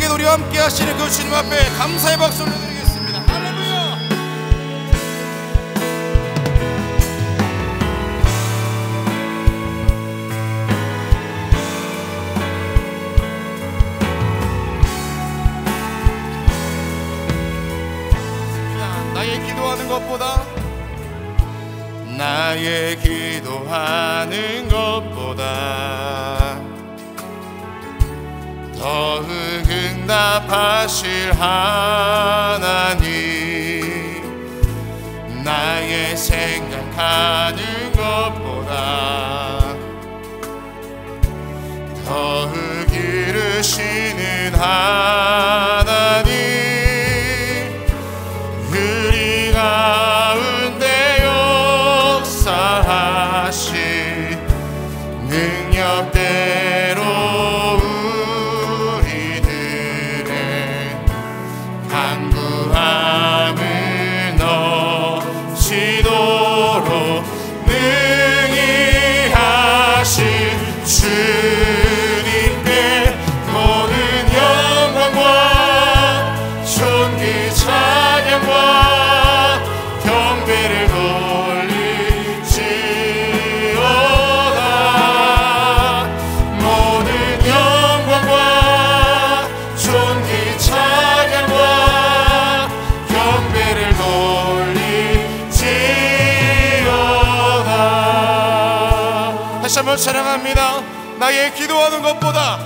새벽에도 우리와 함께 하시는 그 주님 앞에 감사의 박수 올려드리겠습니다. 할렐루야. 나의 기도하는 것보다 더 응답하실 하나님, 나의 생각하는 것보다 더 기르시는 하나님, 우리 가운데 역사하신 능력대로 간구함을 넘치도록 능히 하신 주님께 모든 영광과 존귀 찬양과 경배를 돌리지어다. 모든 영광과 존귀 찬양과 경배를 돌리지어다. 다시 한번 찬양합니다. 나의 기도하는 것보다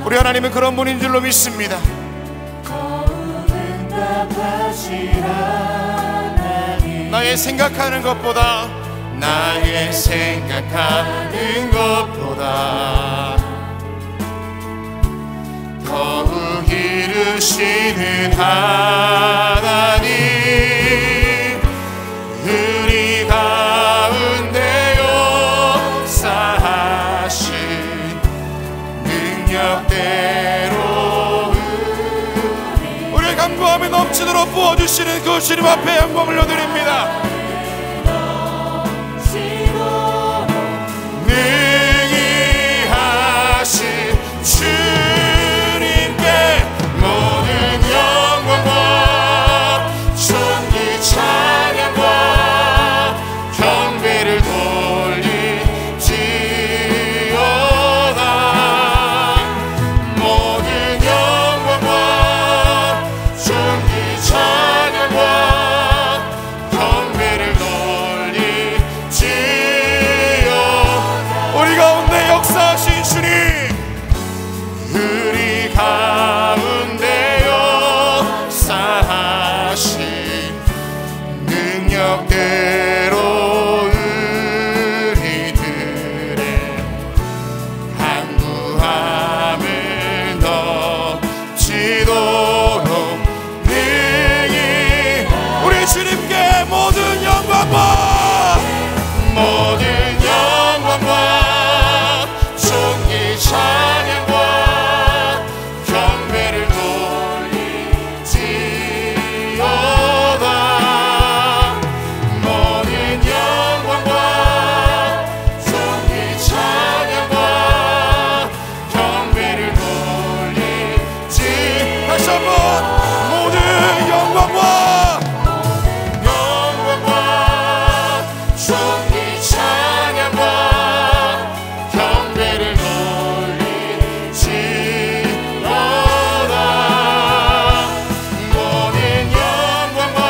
우리 하나님은 그런 분인 줄로 믿습니다. 나의 생각하는 것보다 더욱 이루시는 하나님, 우리 가운데 역사하신 능력대로 우리의 간구함이 넘치도록 부어주시는 그 주님 앞에 영광을 올려드립니다. 능히 하신 주님께 모든 영광과 존귀 찬양과 경배를 돌리지어다. 모든 영광과 존귀 찬양과 경배를 돌리지어다. 우리 가운데 역사하신 주님, 우리 가운데 역사하신 능력대로 우리들의 간구함을 넘치도록 능히 우리 주님께 모든 영광과 존귀 찬양과 경배를 돌리지어다. 모든 영광과 존귀 찬양과 경배를 돌리지. 다시 한번 모든 영광과 존귀 찬양과 경배를 돌리지어다. 모든 영광과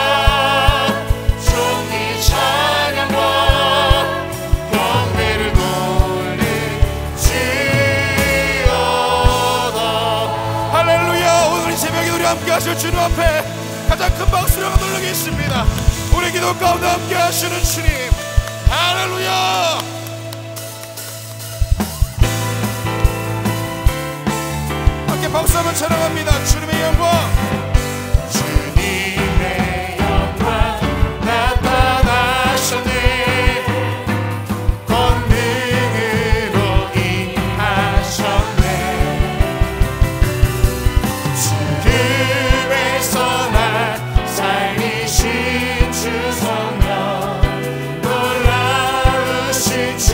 존귀 찬양과 경배를 돌리지어다. 할렐루야. 오늘 이 새벽에 우리 함께 하실 주님 앞에 가장 큰 박수를 돌리겠습니다. 우리 기도 가운데 함께 하시는 주님, 할렐루야. 함께 박수 한번 찬양합니다. 주님의 영광, 주님의 영광 나타나셨네. 권능으로 임하셨네. 죽음에서 날 살리신 주 성령, 놀라우신 주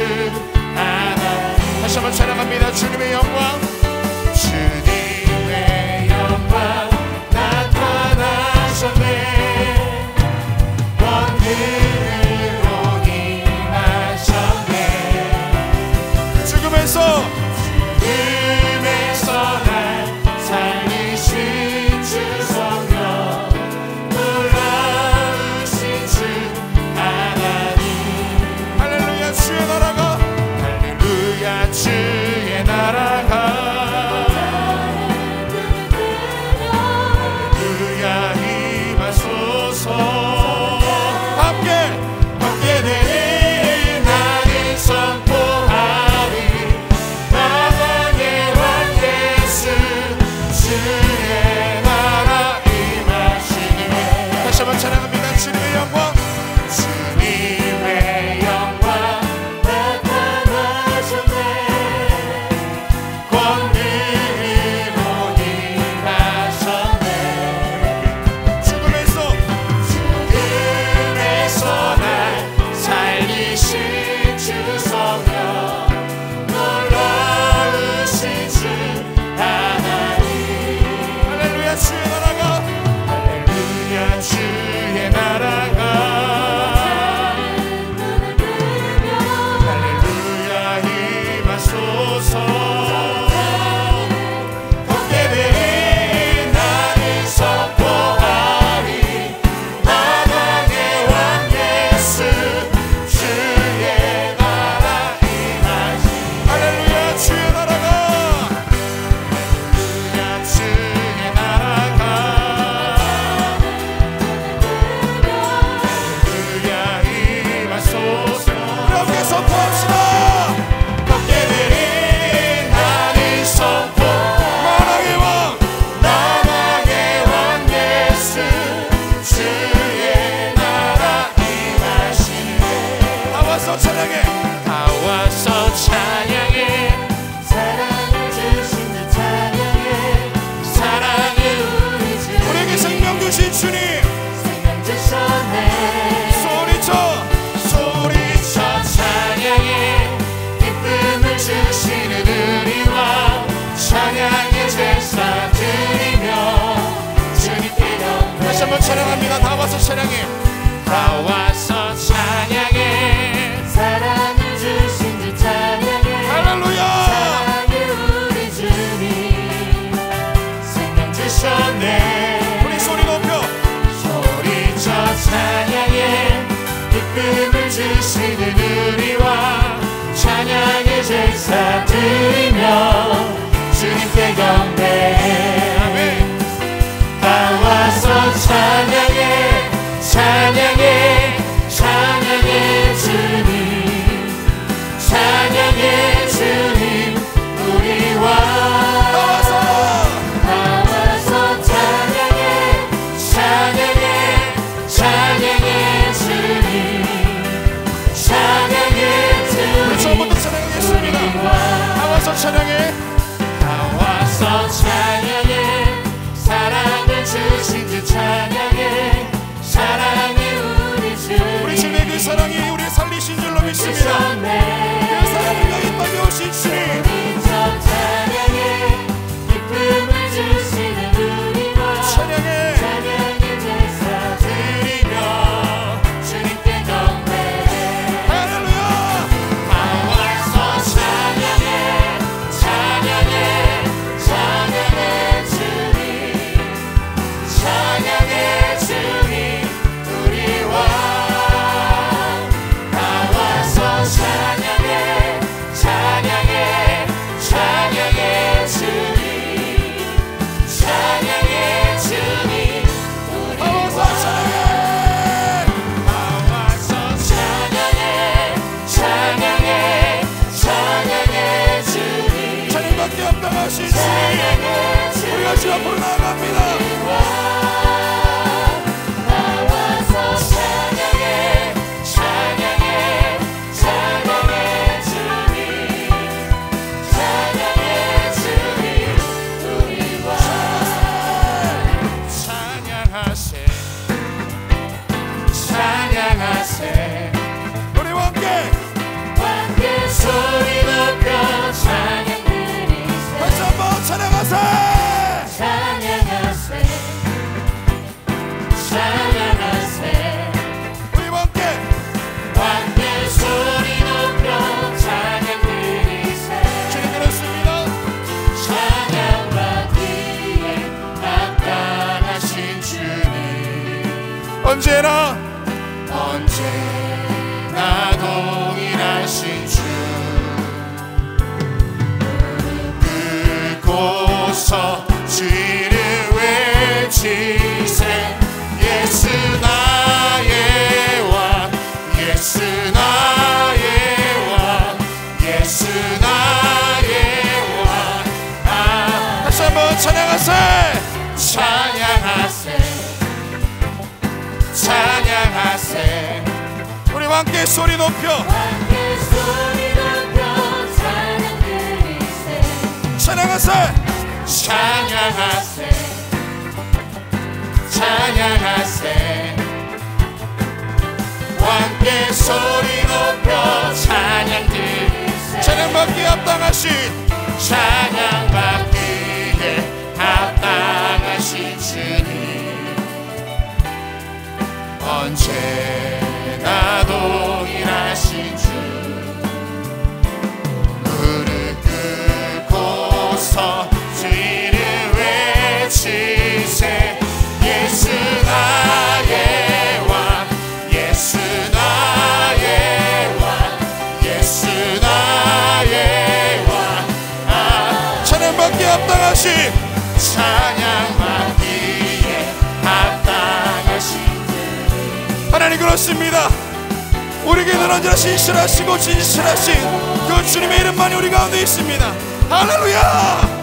찬양해. 다 와서 찬양해. 사랑을 주신 주 찬양해. 할렐루야. 사랑해 우리 주님 생명 주셨네. 우리 소리 높여 소리쳐 찬양해. 기쁨을 주시는 우리와 찬양의 제사 드리며 주님께 경배해. 아멘. 다 와서 찬양해. 찬양해. 찬양해 주님. 찬양해 주님 우리와. 다 와서 찬양해. 찬양해. 찬양해 주님. 찬양해 주님. 처음부터 찬양하겠습니다. 다 와서 찬양해. 다 와서 찬양해. 사랑을 주신 주 찬양해. 사랑해 우리 주. 우리 주님의 그 사랑이 우리를 살리신 줄로 믿습니다. 그 사랑을 향해 떠나오신 주님. 찬양해. 기쁨을 주시는 우리와 찬양해. 찬양의 제사 드리며 주님께 경배해. 할렐루야. 다 와서 찬양해. 찬양해. 찬양해 주님. 찬양해 주님 우리와. 다 와서 찬양해. 찬양해. 찬양해 주님. 찬양해 주님 다 와서 우리와. 찬양해. 다 와서 찬양해. 찬양해. 찬양해 주님. 찬양받기 합당하신 주님. 찬양해 주님 우리가 주 앞으로 나아갑니다. 다 와서 찬양해. 찬양해. 찬양해 주님. 찬양해 주님 우리와. 찬양하세. 찬양하세. 우리와 함께 함께 소리 높여 찬양 드리세. 다시 한번 찬양하세. 찬양하세. 찬양하세. 우리와 함께 함께 소리 높여 찬양 드리세. 주님 그렇습니다. 찬양받기에 합당하신 주님. 언제나 언제나 동일하신 주. 무릎 꿇고서 주를 외치세. 예수 나의 왕. 예수 나의 왕. 예수 나의 왕. 아, 다시 한번 찬양하세. 찬양하세. 찬양하세. 우리와 함께 소리 높여 함께 소리 높여 찬양 드리세. 찬양하세. 찬양하세. 찬양하세. 함께 소리 높여 찬양 드리세. 찬양받기 합당하신 찬양받기에 합당하신 주님. 언제나 동일하신 주. 무릎 꿇고서 주를 외치세. 예수 나의 왕. 예수 나의 왕. 예수 나의 왕. 아, 찬양받기 합당하신 찬양받기에 합당하신 하나님 그렇습니다. 우리에게는 언제나 신실하시고 진실하신 그 주님의 이름만이 우리 가운데 있습니다. 할렐루야.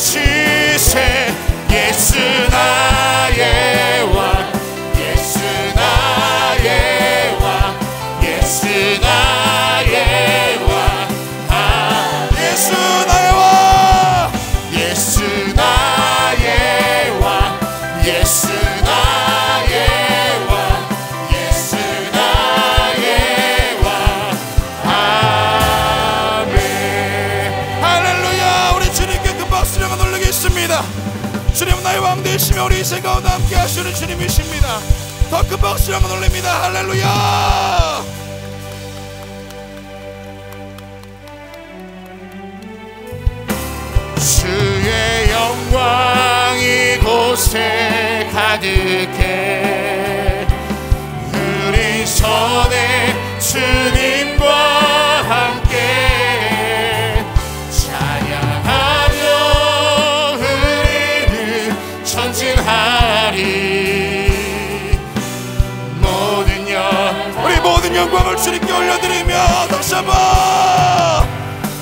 외치세. 예수 나의 왕. 예수 나의 왕. 예수 나의 왕. 아, 예수 나의 왕. 예수 나의 왕. 예수 나의 왕. 예수 나의 왕. 아멘. 할렐루야. 우리 주님께 그 박수령을 올리겠습니다. 주님 나의 왕 되시며 우리 인생 가운데 함께 하시는 주님이십니다. 더 큰 박수로 한번 올립니다. 할렐루야. 주의 영광 이곳에 가득해 우리 손에 주님과 함께 찬양하며 우리는 전진하리. 우리 모든 영광을 주님께 올려드리며 다시 한번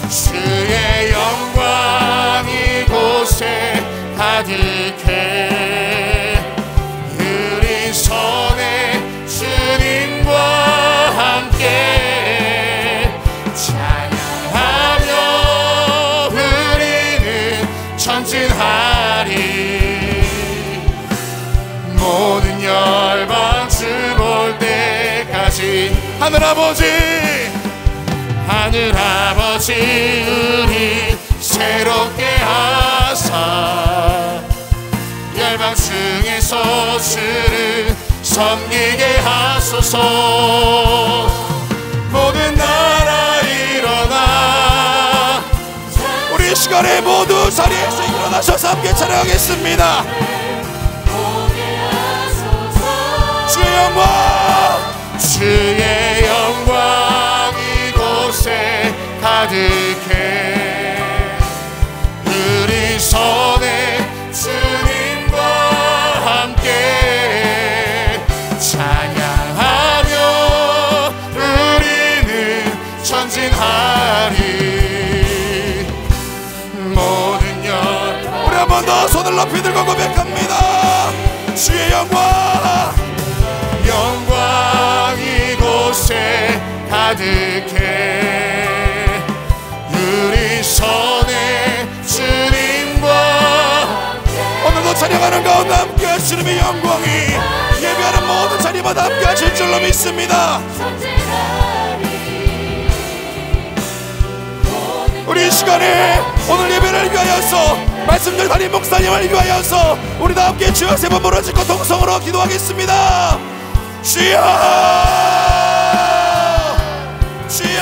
주의 영광 이곳에 가득해 우리 손에 주님과 함께 찬양하며 우리는 전진하리. 모든 열방 주 볼 때까지 하늘 아버지 우리 새롭게 하사 열방 중에서 주를 섬기게 하소서. 모든 나라 일어나 우리 시간에 모두 자리에서 일어나셔서 함께 찬양하겠습니다. 주의 영광 이곳에 가득해 우리 손에 주님과 함께 찬양하며 우리는 전진하리. 모든 우리 한 번 더 손을 높이 들고 고백합니다. 주의 영광 이곳에 가득해 우리 손에 주님과 오늘도 찬양하는 가운데 함께 하시는 영광이 예배하는 모든 자리마다 함께 하실 줄로 믿습니다. 우리 이 시간에 오늘 예배를 위하여서 말씀들 담임 목사님을 위하여서 우리 다 함께 주여 세 번 부르짖고 동성으로 기도하겠습니다. 주여 주여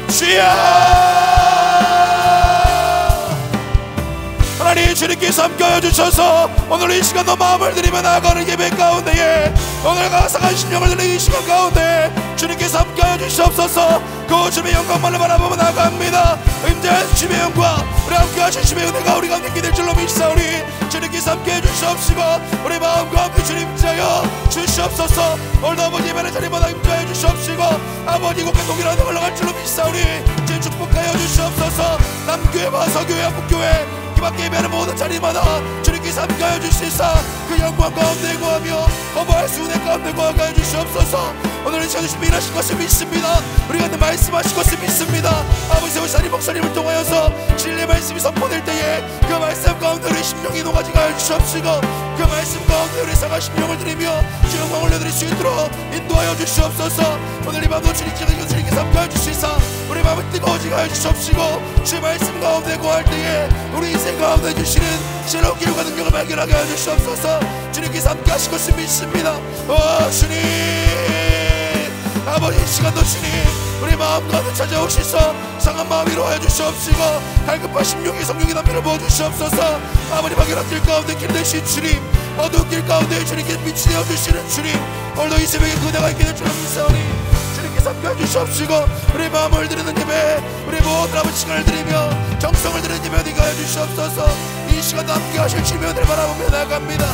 주여. 하나님 주님께서 함께하여 주셔서 오늘 이 시간도 마음을 드리며 나아가는 예배 가운데에 오늘 가상한 심령을 드리는 이 시간 가운데 주님께서 함께하여 주시옵소서. 그 주님의 영광만을 바라보며 나아갑니다. 임재하신 주님의 영광 우리 함께하신 주님의 은혜가 우리 가운데 있게 될 줄로 믿사오니 주님께서 함께해 주시옵시고 우리 마음과 함께 주님 임재하여 주시옵소서. 오늘도 아버지 예배의 자리마다 임재하여 주시옵시고 아버지 국가 동일하게 올라갈 줄로 믿사오니 주님 축복하여 주시옵소서. 남교회와 서교회 한국교회 이밖에 예배하는 모든 자리마다 주님께서 함께하여 주시사 그 영광 가운데 거하며 거부할 수 은혜 가운데 거하게 하여 주시옵소서. 오늘 이 시간 주님 일하실 것을 믿습니다. 우리가 늘 말씀하실 것을 믿습니다. 아버지 세우신 하나님 목사님을 통하여서 진리의 말씀이 선포될 때에 그 말씀 가운데 우리 심령이 녹아지게 하여 주시옵시고 그 말씀 가운데 우리 상한 심령을 드리며 주 영광 올려드릴 수 있도록 인도하여 주시옵소서. 오늘 이 밤도 주님께서 함께하여 주시사 우리 마음을 뜨거워지게 하여 주시옵시고 주의 말씀 가운데 거할 때에 우리 인생 가운데 주시는 새로운 기회와 능력을 발견하게 하여 주시옵소서. 주님께서 함께 하실 것을 믿습니다. 주님 아버지 이 시간도 주님 우리 마음 가운데 찾아오시서 상한 마음 위로하여 주시옵시고 갈급한 심령의 성령의 담비를 부어주시옵소서. 아버지 막연한 길 가운데 길 되신 주님 어두운 길 가운데 주님께서 빛이 되어주시는 주님 오늘도 이 새벽에 그대가 있게 될 줄로 믿사오니 주님께서 함께해 주시옵시고 우리 마음을 드리는 예배 우리 모든 아버지 시간을 드리며 정성을 드리는 예배 어디가 하여 주시옵소서. 이 시간도 함께 하실 주님의 은혜를 바라보며 나아갑니다.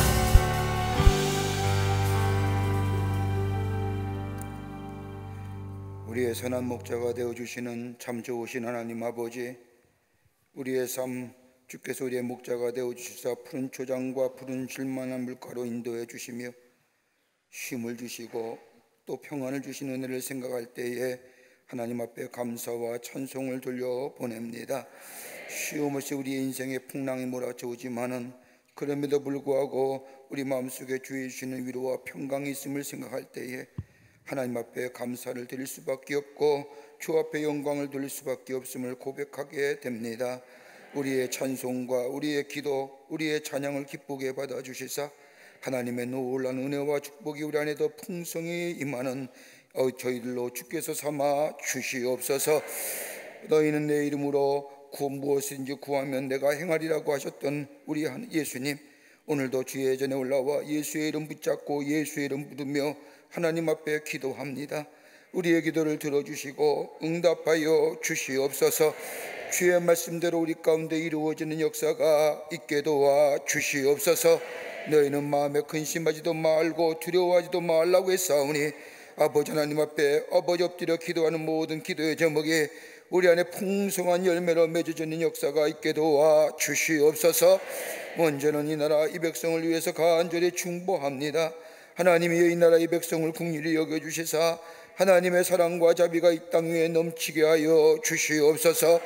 우리의 선한 목자가 되어주시는 참 좋으신 하나님 아버지, 우리의 삶 주께서 우리의 목자가 되어주시사 푸른 초장과 푸른 쉴만한 물가로 인도해 주시며 쉼을 주시고 또 평안을 주신 은혜를 생각할 때에 하나님 앞에 감사와 찬송을 돌려보냅니다. 쉬움없이 우리의 인생에 풍랑이 몰아쳐오지만은 그럼에도 불구하고 우리 마음속에 주의 주시는 위로와 평강이 있음을 생각할 때에 하나님 앞에 감사를 드릴 수밖에 없고 주 앞에 영광을 돌릴 수밖에 없음을 고백하게 됩니다. 우리의 찬송과 우리의 기도, 우리의 찬양을 기쁘게 받아주시사 하나님의 놀라운 은혜와 축복이 우리 안에 더 풍성히 임하는 저희들로 주께서 삼아 주시옵소서. 너희는 내 이름으로 무엇인지 구하면 내가 행하리라고 하셨던 우리 예수님, 오늘도 주의 전에 올라와 예수의 이름 붙잡고 예수의 이름 부르며 하나님 앞에 기도합니다. 우리의 기도를 들어주시고 응답하여 주시옵소서. 주의 말씀대로 우리 가운데 이루어지는 역사가 있게 도와 주시옵소서. 너희는 마음에 근심하지도 말고 두려워하지도 말라고 했사오니 아버지 하나님 앞에 아버지 엎드려 기도하는 모든 기도의 제목이 우리 안에 풍성한 열매로 맺어지는 역사가 있게 도와 주시옵소서. 먼저는 이 나라 이 백성을 위해서 간절히 중보합니다. 하나님이 이 나라 이 백성을 긍휼히 여겨주시사 하나님의 사랑과 자비가 이 땅 위에 넘치게 하여 주시옵소서.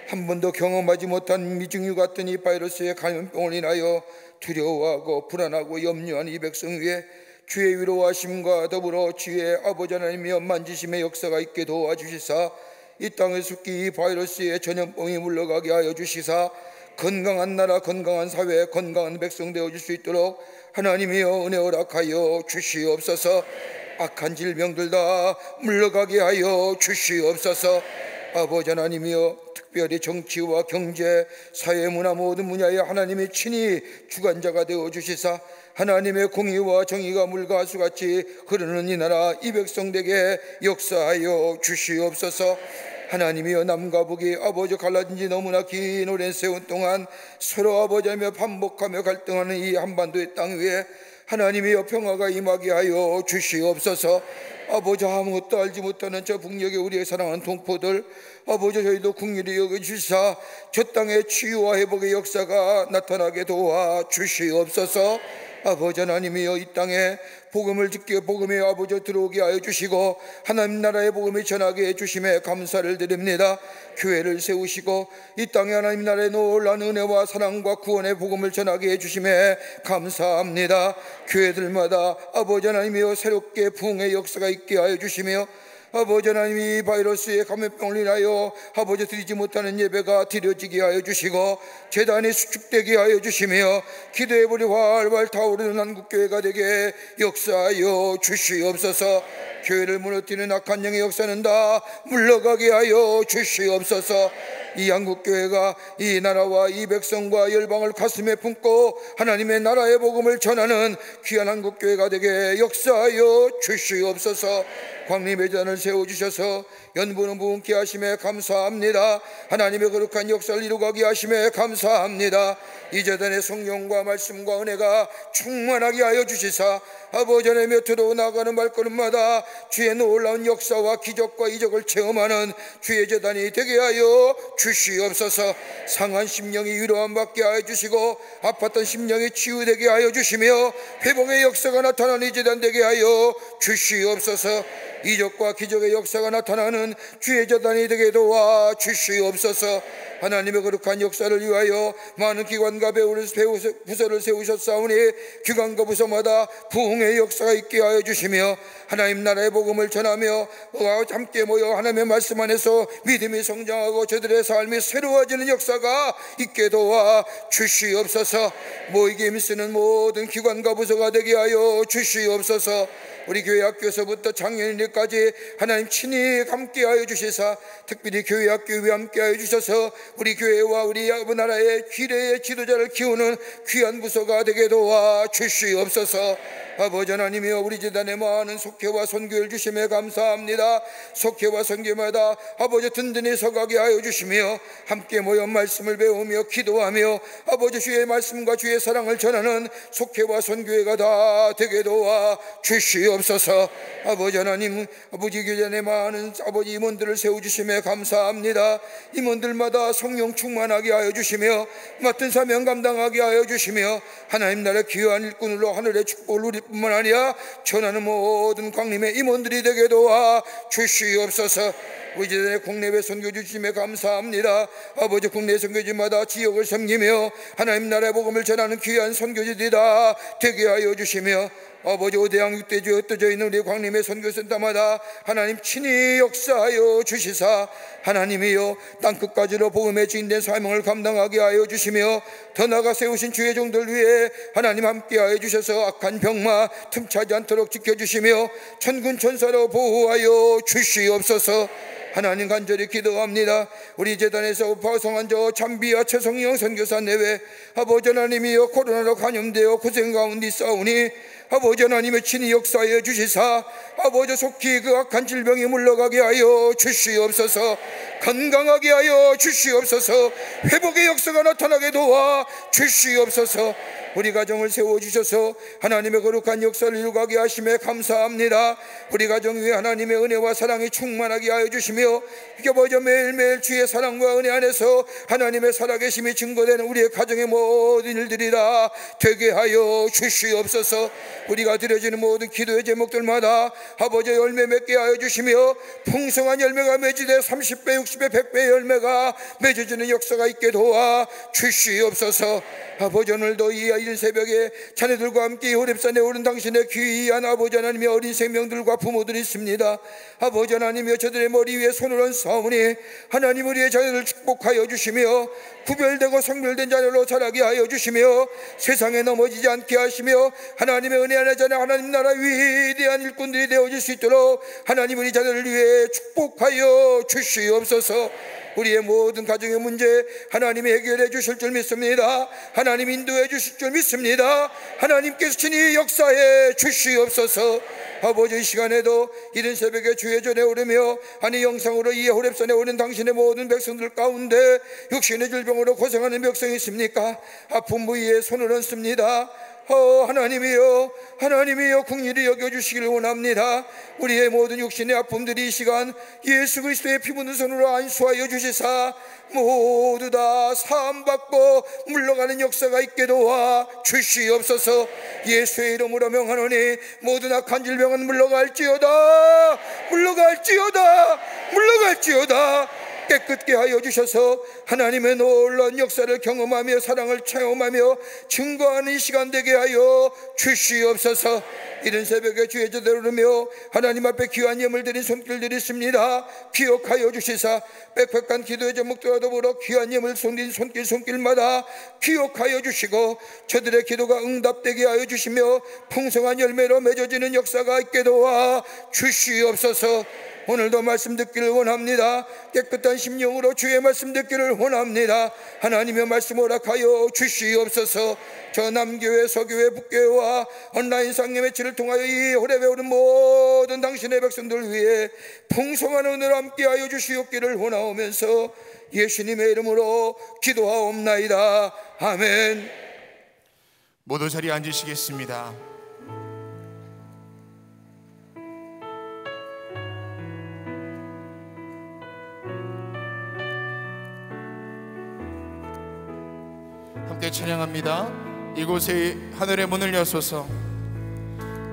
한 번도 경험하지 못한 미증유 같은 이 바이러스의 감염병을 인하여 두려워하고 불안하고 염려한 이 백성 위에 주의 위로하심과 더불어 주의 아버지 하나님의 만지심의 역사가 있게 도와주시사 이 땅에 속히 이 바이러스의 전염병이 물러가게 하여 주시사 건강한 나라, 건강한 사회, 건강한 백성 되어줄 수 있도록 하나님이여 은혜 허락하여 주시옵소서. 악한 질병들 다 물러가게 하여 주시옵소서. 아버지 하나님이여 특별히 정치와 경제, 사회, 문화 모든 분야에 하나님이 친히 주관자가 되어주시사 하나님의 공의와 정의가 물과 하수같이 흐르는 이 나라 이 백성에게 역사하여 주시옵소서. 하나님이여 남과 북이 아버지 갈라진 지 너무나 긴 오랜 세월 동안 서로 아버지하며 반복하며 갈등하는 이 한반도의 땅 위에 하나님이여 평화가 임하게 하여 주시옵소서. 아버지 아무것도 알지 못하는 저 북녘의 우리의 사랑하는 동포들 아버지 저희도 긍휼히 여겨주시사 저 땅의 치유와 회복의 역사가 나타나게 도와 주시옵소서. 아버지 하나님이여 이 땅에 복음을 듣게 복음의 아버지 들어오게 하여 주시고 하나님 나라의 복음을 전하게 해주심에 감사를 드립니다. 교회를 세우시고 이 땅에 하나님 나라의 놀라운 은혜와 사랑과 구원의 복음을 전하게 해주심에 감사합니다. 교회들마다 아버지 하나님이여 새롭게 부흥의 역사가 있게 하여 주시며 아버지 하나님이 바이러스의 감염병을 인하여 아버지 드리지 못하는 예배가 드려지게 하여 주시고 제단이 수축되게 하여 주시며 기도의 불이 활활 타오르는 한국교회가 되게 역사하여 주시옵소서. 교회를 무너뜨리는 악한 영의 역사는 다 물러가게 하여 주시옵소서. 이 한국교회가 이 나라와 이 백성과 열방을 가슴에 품고 하나님의 나라의 복음을 전하는 귀한 한국교회가 되게 역사하여 주시옵소서. 광림의 잔을 세워주셔서 연분은 부흥케 하심에 감사합니다. 하나님의 거룩한 역사를 이루가게 하심에 감사합니다. 이 재단의 성령과 말씀과 은혜가 충만하게 하여 주시사 아버지 하나님의 들어나가는 발걸음마다 주의 놀라운 역사와 기적과 이적을 체험하는 주의 재단이 되게 하여 주시옵소서. 상한 심령이 위로함 받게 하여 주시고 아팠던 심령이 치유되게 하여 주시며 회복의 역사가 나타나는 이 재단 되게 하여 주시옵소서. 이적과 기적의 역사가 나타나는 주의 재단이 되게 도와 주시옵소서. 하나님의 거룩한 역사를 위하여 많은 기관과 부서를 세우셨사오니 기관과 부서마다 부흥의 역사가 있게 하여 주시며 하나님 나라의 복음을 전하며 함께 모여 하나님의 말씀 안에서 믿음이 성장하고 저들의 삶이 새로워지는 역사가 있게 도와 주시옵소서. 모이게 힘쓰는 모든 기관과 부서가 되게 하여 주시옵소서. 우리 교회 학교에서부터 작년일까지 하나님 친히 함께하여 주시사 특별히 교회 학교에 함께하여 주셔서 우리 교회와 우리 나라의 기뢰의 지도자를 키우는 귀한 부서가 되게 도와 주시옵소서. 아버지 하나님이여 우리 재단에 많은 속회와 선교를 주심에 감사합니다. 속회와 선교마다 아버지 든든히 서가게 하여 주시며 함께 모여 말씀을 배우며 기도하며 아버지 주의 말씀과 주의 사랑을 전하는 속회와 선교회가 다 되게 도와 주시옵소서. 아버지 하나님 아버지 교단에 많은 아버지 임원들을 세워주심에 감사합니다. 임원들마다 성령 충만하게 하여 주시며 맡은 사명 감당하게 하여 주시며 하나님 나라의 귀한 일꾼으로 하늘의 축복을 누릴 뿐만 아니라 전하는 모든 광림의 임원들이 되게 도와 주시옵소서. 우리 재단의 국내외 선교 주심에 감사합니다. 아버지 국내 선교지마다 지역을 섬기며 하나님 나라의 복음을 전하는 귀한 선교지들이 다 되게 하여 주시며 아버지 오대양 육대주에 흩어져 있는 우리 광림의 선교센터마다 하나님 친히 역사하여 주시사 하나님이여 땅끝까지로 복음의 주인된 사명을 감당하게 하여 주시며 더 나아가 세우신 주의 종들 위해 하나님 함께하여 주셔서 악한 병마 틈차지 않도록 지켜주시며 천군 천사로 보호하여 주시옵소서. 하나님 간절히 기도합니다. 우리 재단에서 파송한 저 참비와 최성영 선교사 내외 아버지 하나님이여 코로나로 감염되어 고생 가운데 싸우니 아버지 하나님의 친히 역사하여 주시사 아버지 속히 그 악한 질병이 물러가게 하여 주시옵소서. 건강하게 하여 주시옵소서. 회복의 역사가 나타나게 도와 주시옵소서. 우리 가정을 세워주셔서 하나님의 거룩한 역사를 이루게 하심에 감사합니다. 우리 가정 위에 하나님의 은혜와 사랑이 충만하게 하여 주시며 이겨보자 매일매일 주의 사랑과 은혜 안에서 하나님의 살아계심이 증거되는 우리의 가정의 모든 일들이 다 되게 하여 주시옵소서. 우리가 드려지는 모든 기도의 제목들마다 아버지 열매 맺게 하여 주시며 풍성한 열매가 맺어지되 30배 60배 100배 열매가 맺어지는 역사가 있게 도와 주시옵소서. 아버지 오늘도 이 이른 새벽에 자녀들과 함께 호렙산에 오른 당신의 귀한 아버지 하나님의 어린 생명들과 부모들이 있습니다. 아버지 하나님이여 저들의 머리 위에 손을 얹사오니 하나님 우리의 자녀를 축복하여 주시며 구별되고 성별된 자녀로 자라게 하여 주시며 세상에 넘어지지 않게 하시며 하나님의 은혜 안에 자녀 하나님 나라 위대한 일꾼들이 되어질 수 있도록 하나님 우리 자녀를 위해 축복하여 주시옵소서. 우리의 모든 가정의 문제 하나님이 해결해 주실 줄 믿습니다. 하나님 인도해 주실 줄 믿습니다. 하나님께서 친히 역사해 주시옵소서. 아버지 이 시간에도 이른 새벽에 주의 전에 오르며 아니 영상으로 이 호렙산에 오는 당신의 모든 백성들 가운데 육신의 질병으로 고생하는 백성이 있습니까? 아픈 부위에 손을 얹습니다. 하나님이여 긍휼히 여겨주시기를 원합니다. 우리의 모든 육신의 아픔들이 이 시간 예수 그리스도의 피 묻은 손으로 안수하여 주시사 모두 다 사함받고 물러가는 역사가 있게 도와 주시옵소서. 예수의 이름으로 명하노니 모든 악한 질병은 물러갈지어다 물러갈지어다 물러갈지어다. 깨끗게 하여 주셔서 하나님의 놀라운 역사를 경험하며 사랑을 체험하며 증거하는 이 시간 되게 하여 주시옵소서. 이른 새벽에 주의 제대로 오르며 하나님 앞에 귀한 예물 드린 손길들이 있습니다. 기억하여 주시사 빽빽한 기도의 제목들과 더불어 귀한 예물 손린 손길마다 기억하여 주시고 저들의 기도가 응답되게 하여 주시며 풍성한 열매로 맺어지는 역사가 있게 도와 주시옵소서. 오늘도 말씀 듣기를 원합니다. 깨끗한 심령으로 주의 말씀 듣기를 원합니다. 하나님의 말씀 허락하여 주시옵소서. 저 남교회 서교회 북교회와 온라인 상계 매체를 통하여 이 호렙에 오른 모든 당신의 백성들 위해 풍성한 은혜로 함께하여 주시옵기를 원하오면서 예수님의 이름으로 기도하옵나이다. 아멘. 모두 자리에 앉으시겠습니다. 함께 찬양합니다. 이곳에 하늘의 문을 여소서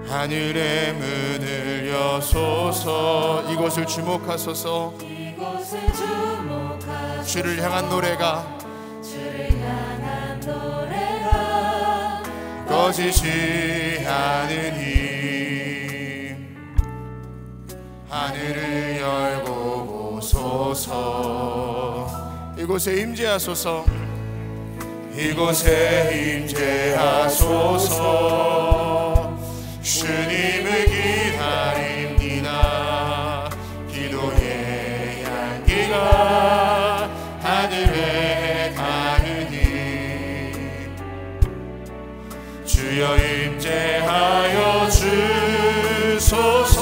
하늘의 문을 여소서 이곳을 주목하소서 주를 향한 노래가 꺼지지 않은 힘 하늘을 열고 보소서 이곳에 임재하소서 이곳에 임재하소서 주님을 기다립니다. 기도의 향기가 하늘에 가느니 주여 임재하여 주소서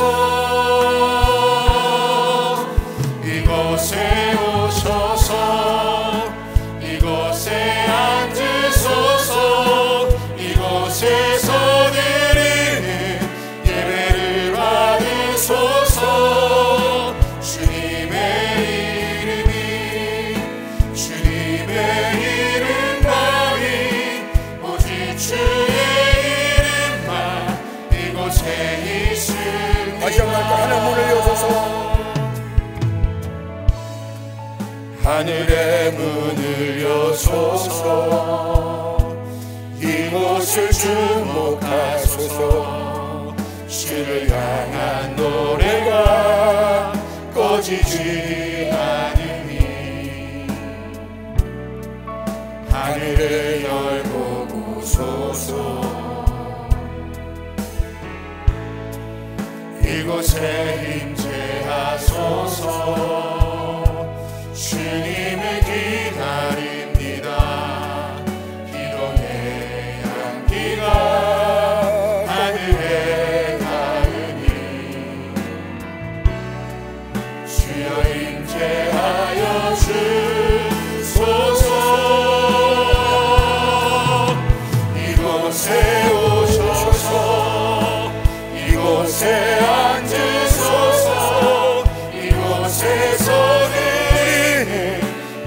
이곳에 오셔서 이곳에 앉으소서 이곳에서 드리는 예배를 받으소서 주님의 이름만이 오직 주의 이름만 이곳에 있으니 다시 한번 하늘 문을 여소서 하늘의 문을 여소서 이곳을 주목하소서 주를 향한 노래가 꺼지지 않으니 하늘을 열고 보소서. 이곳에 임재하소서. 주님을 기다립니다. 기도의 향기가 하늘에 닿으니 주여 임재하여 주소서. 이곳에 오셔서 이곳에 앉으소서. 이곳에서 드리는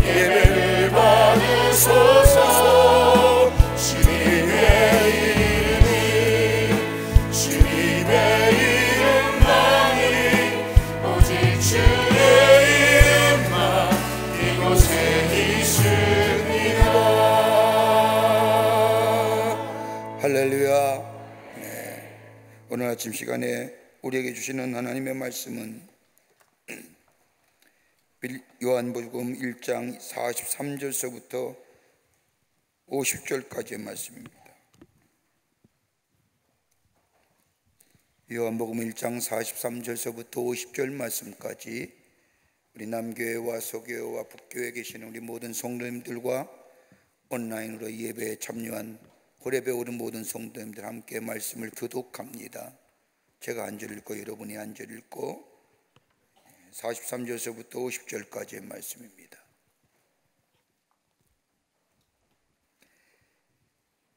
예배를 받으소서. 주님의 이름이 주님의 이름만이 오직 주의 이름만 이곳에 있습니다. 할렐루야. 오늘 아침 시간에 우리에게 주시는 하나님의 말씀은 요한복음 1장 43절서부터 50절까지의 말씀입니다. 요한복음 1장 43절서부터 50절 말씀까지 우리 남교회와 서교회와 북교회에 계시는 우리 모든 성도님들과 온라인으로 이 예배에 참여한 호렙에 오른 모든 성도님들 함께 말씀을 교독합니다. 제가 한 절 읽고 여러분이 한 절 읽고 43절서부터 50절까지의 말씀입니다.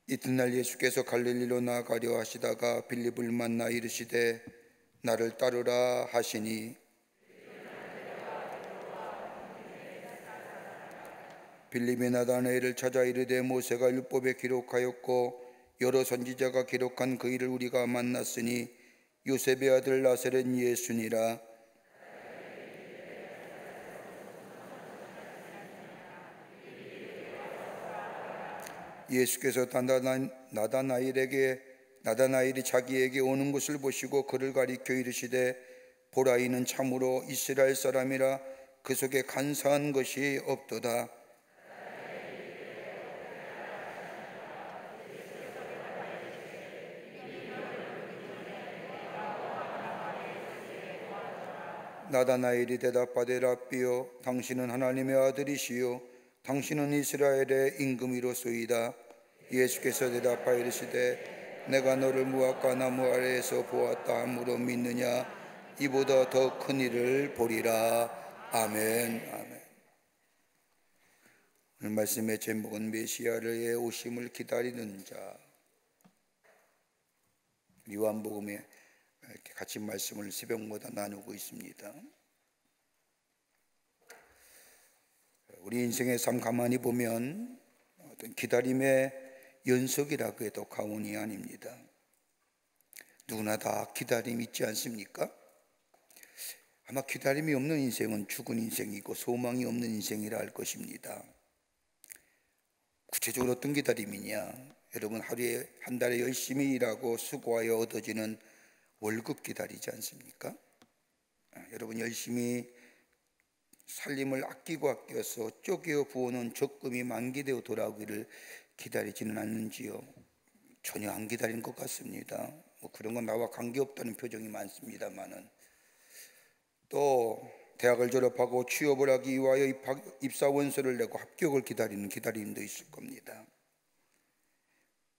이튿날 예수께서 갈릴리로 나아가려 하시다가 빌립을 만나 이르시되 나를 따르라 하시니 빌립이 나다나엘을 찾아 이르되 모세가 율법에 기록하였고 여러 선지자가 기록한 그 일을 우리가 만났으니 요셉의 아들 나사렛 예수니라. 예수께서 나다나엘이 자기에게 오는 것을 보시고 그를 가리켜 이르시되 보라 이는 참으로 이스라엘 사람이라 그 속에 간사한 것이 없도다. 나다나엘이 대답하되 랍비여 당신은 하나님의 아들이시요 당신은 이스라엘의 임금이로소이다. 예수께서 대답하여 이르시되 내가 너를 무화과 나무 아래에서 보았다 함으로 믿느냐? 이보다 더 큰 일을 보리라. 아멘. 아멘. 오늘 말씀의 제목은 메시아의 오심을 기다리는 자. 요한복음에 이렇게 같이 말씀을 새벽마다 나누고 있습니다. 우리 인생의 삶 가만히 보면 어떤 기다림의 연속이라고 해도 과언이 아닙니다. 누구나 다 기다림이 있지 않습니까? 아마 기다림이 없는 인생은 죽은 인생이고 소망이 없는 인생이라 할 것입니다. 구체적으로 어떤 기다림이냐? 여러분 하루에 한 달에 열심히 일하고 수고하여 얻어지는 월급 기다리지 않습니까? 여러분 열심히 살림을 아껴서 쪼개어 부어놓은 적금이 만기되어 돌아오기를 기다리지는 않는지요? 전혀 안 기다린 것 같습니다. 뭐 그런 건 나와 관계없다는 표정이 많습니다만은 또 대학을 졸업하고 취업을 하기 위하여 입사 원서를 내고 합격을 기다리는 기다림도 있을 겁니다.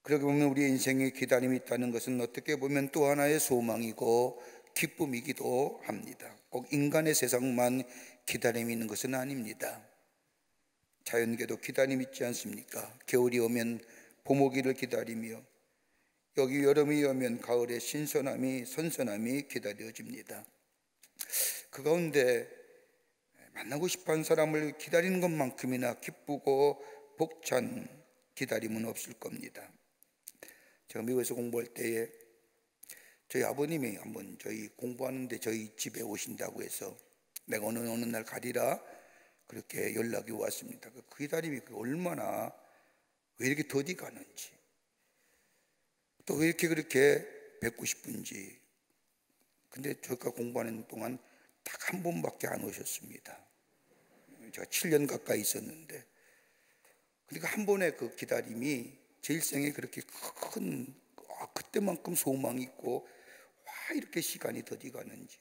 그렇게 보면 우리의 인생에 기다림이 있다는 것은 어떻게 보면 또 하나의 소망이고 기쁨이기도 합니다. 꼭 인간의 세상만 기다림이 있는 것은 아닙니다. 자연계도 기다림이 있지 않습니까? 겨울이 오면 봄오기를 기다리며 여기 여름이 오면 가을의 선선함이 기다려집니다. 그 가운데 만나고 싶어하는 사람을 기다리는 것만큼이나 기쁘고 벅찬 기다림은 없을 겁니다. 제가 미국에서 공부할 때에 저희 아버님이 한번 저희 공부하는데 저희 집에 오신다고 해서 내가 어느 날 가리라 그렇게 연락이 왔습니다. 그 기다림이 얼마나 왜 이렇게 더디 가는지 또 왜 이렇게 그렇게 뵙고 싶은지 근데 저가 공부하는 동안 딱 한 번밖에 안 오셨습니다. 제가 7년 가까이 있었는데, 그러니까 한 번의 그 기다림이 제 일생에 그렇게 큰 그때만큼 소망이 있고 와 이렇게 시간이 더디 가는지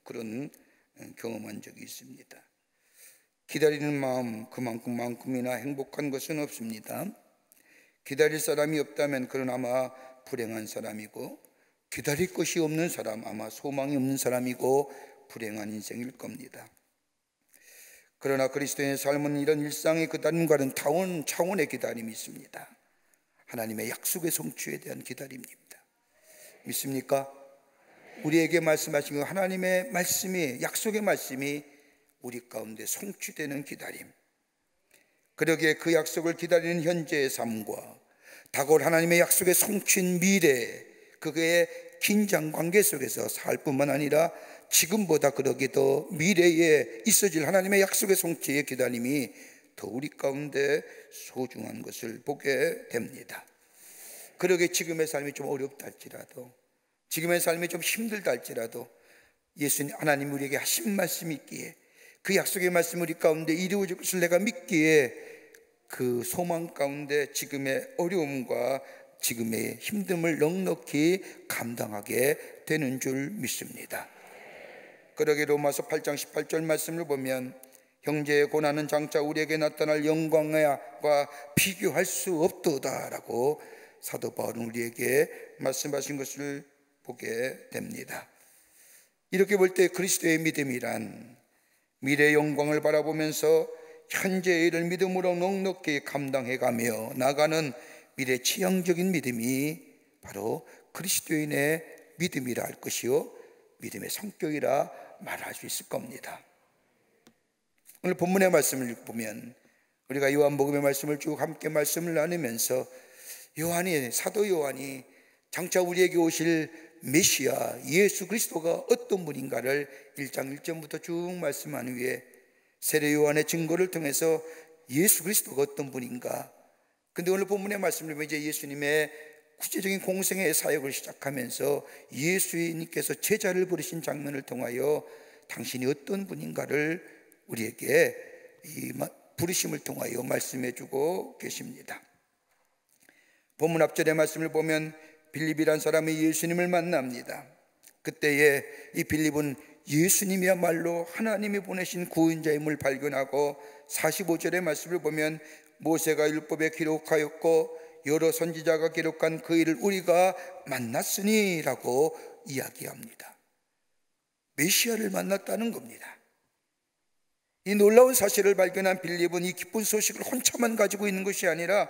그런 경험한 적이 있습니다. 기다리는 마음 그만큼만큼이나 행복한 것은 없습니다. 기다릴 사람이 없다면 그는 아마 불행한 사람이고, 기다릴 것이 없는 사람 아마 소망이 없는 사람이고 불행한 인생일 겁니다. 그러나 그리스도인의 삶은 이런 일상의 기다림과는 차원의 기다림이 있습니다. 하나님의 약속의 성취에 대한 기다림입니다. 믿습니까? 우리에게 말씀하신 그 하나님의 말씀이, 약속의 말씀이 우리 가운데 성취되는 기다림, 그러기에 그 약속을 기다리는 현재의 삶과 다가올 하나님의 약속의 성취인 미래, 그의 긴장 관계 속에서 살 뿐만 아니라 지금보다 그러기 더 미래에 있어질 하나님의 약속의 성취의 기다림이 더 우리 가운데 소중한 것을 보게 됩니다. 그러기에 지금의 삶이 좀 어렵다 할지라도, 지금의 삶이 좀 힘들다 할지라도 예수님 하나님 우리에게 하신 말씀이 있기에, 그 약속의 말씀 우리 가운데 이루어질 것을 내가 믿기에 그 소망 가운데 지금의 어려움과 지금의 힘듦을 넉넉히 감당하게 되는 줄 믿습니다. 그러게 로마서 8장 18절 말씀을 보면 형제의 고난은 장차 우리에게 나타날 영광과 비교할 수 없도다라고 사도 바울은 우리에게 말씀하신 것을 보게 됩니다. 이렇게 볼 때 그리스도의 믿음이란 미래의 영광을 바라보면서 현재의 일을 믿음으로 넉넉히 감당해가며 나가는 미래 지향적인 믿음이 바로 그리스도인의 믿음이라 할 것이요 믿음의 성격이라 말할 수 있을 겁니다. 오늘 본문의 말씀을 보면 우리가 요한복음의 말씀을 쭉 함께 말씀을 나누면서 사도 요한이 장차 우리에게 오실 메시아 예수 그리스도가 어떤 분인가를 1장 1절부터 쭉 말씀한 후에 세례 요한의 증거를 통해서 예수 그리스도가 어떤 분인가, 근데 오늘 본문의 말씀을 보면 이제 예수님의 구체적인 공생의 사역을 시작하면서 예수님께서 제자를 부르신 장면을 통하여 당신이 어떤 분인가를 우리에게 이 부르심을 통하여 말씀해 주고 계십니다. 본문 앞절의 말씀을 보면 빌립이란 사람이 예수님을 만납니다. 그때에 이 빌립은 예수님이야말로 하나님이 보내신 구원자임을 발견하고 45절의 말씀을 보면 모세가 율법에 기록하였고 여러 선지자가 기록한 그 일을 우리가 만났으니 라고 이야기합니다. 메시아를 만났다는 겁니다. 이 놀라운 사실을 발견한 빌립은 이 기쁜 소식을 혼자만 가지고 있는 것이 아니라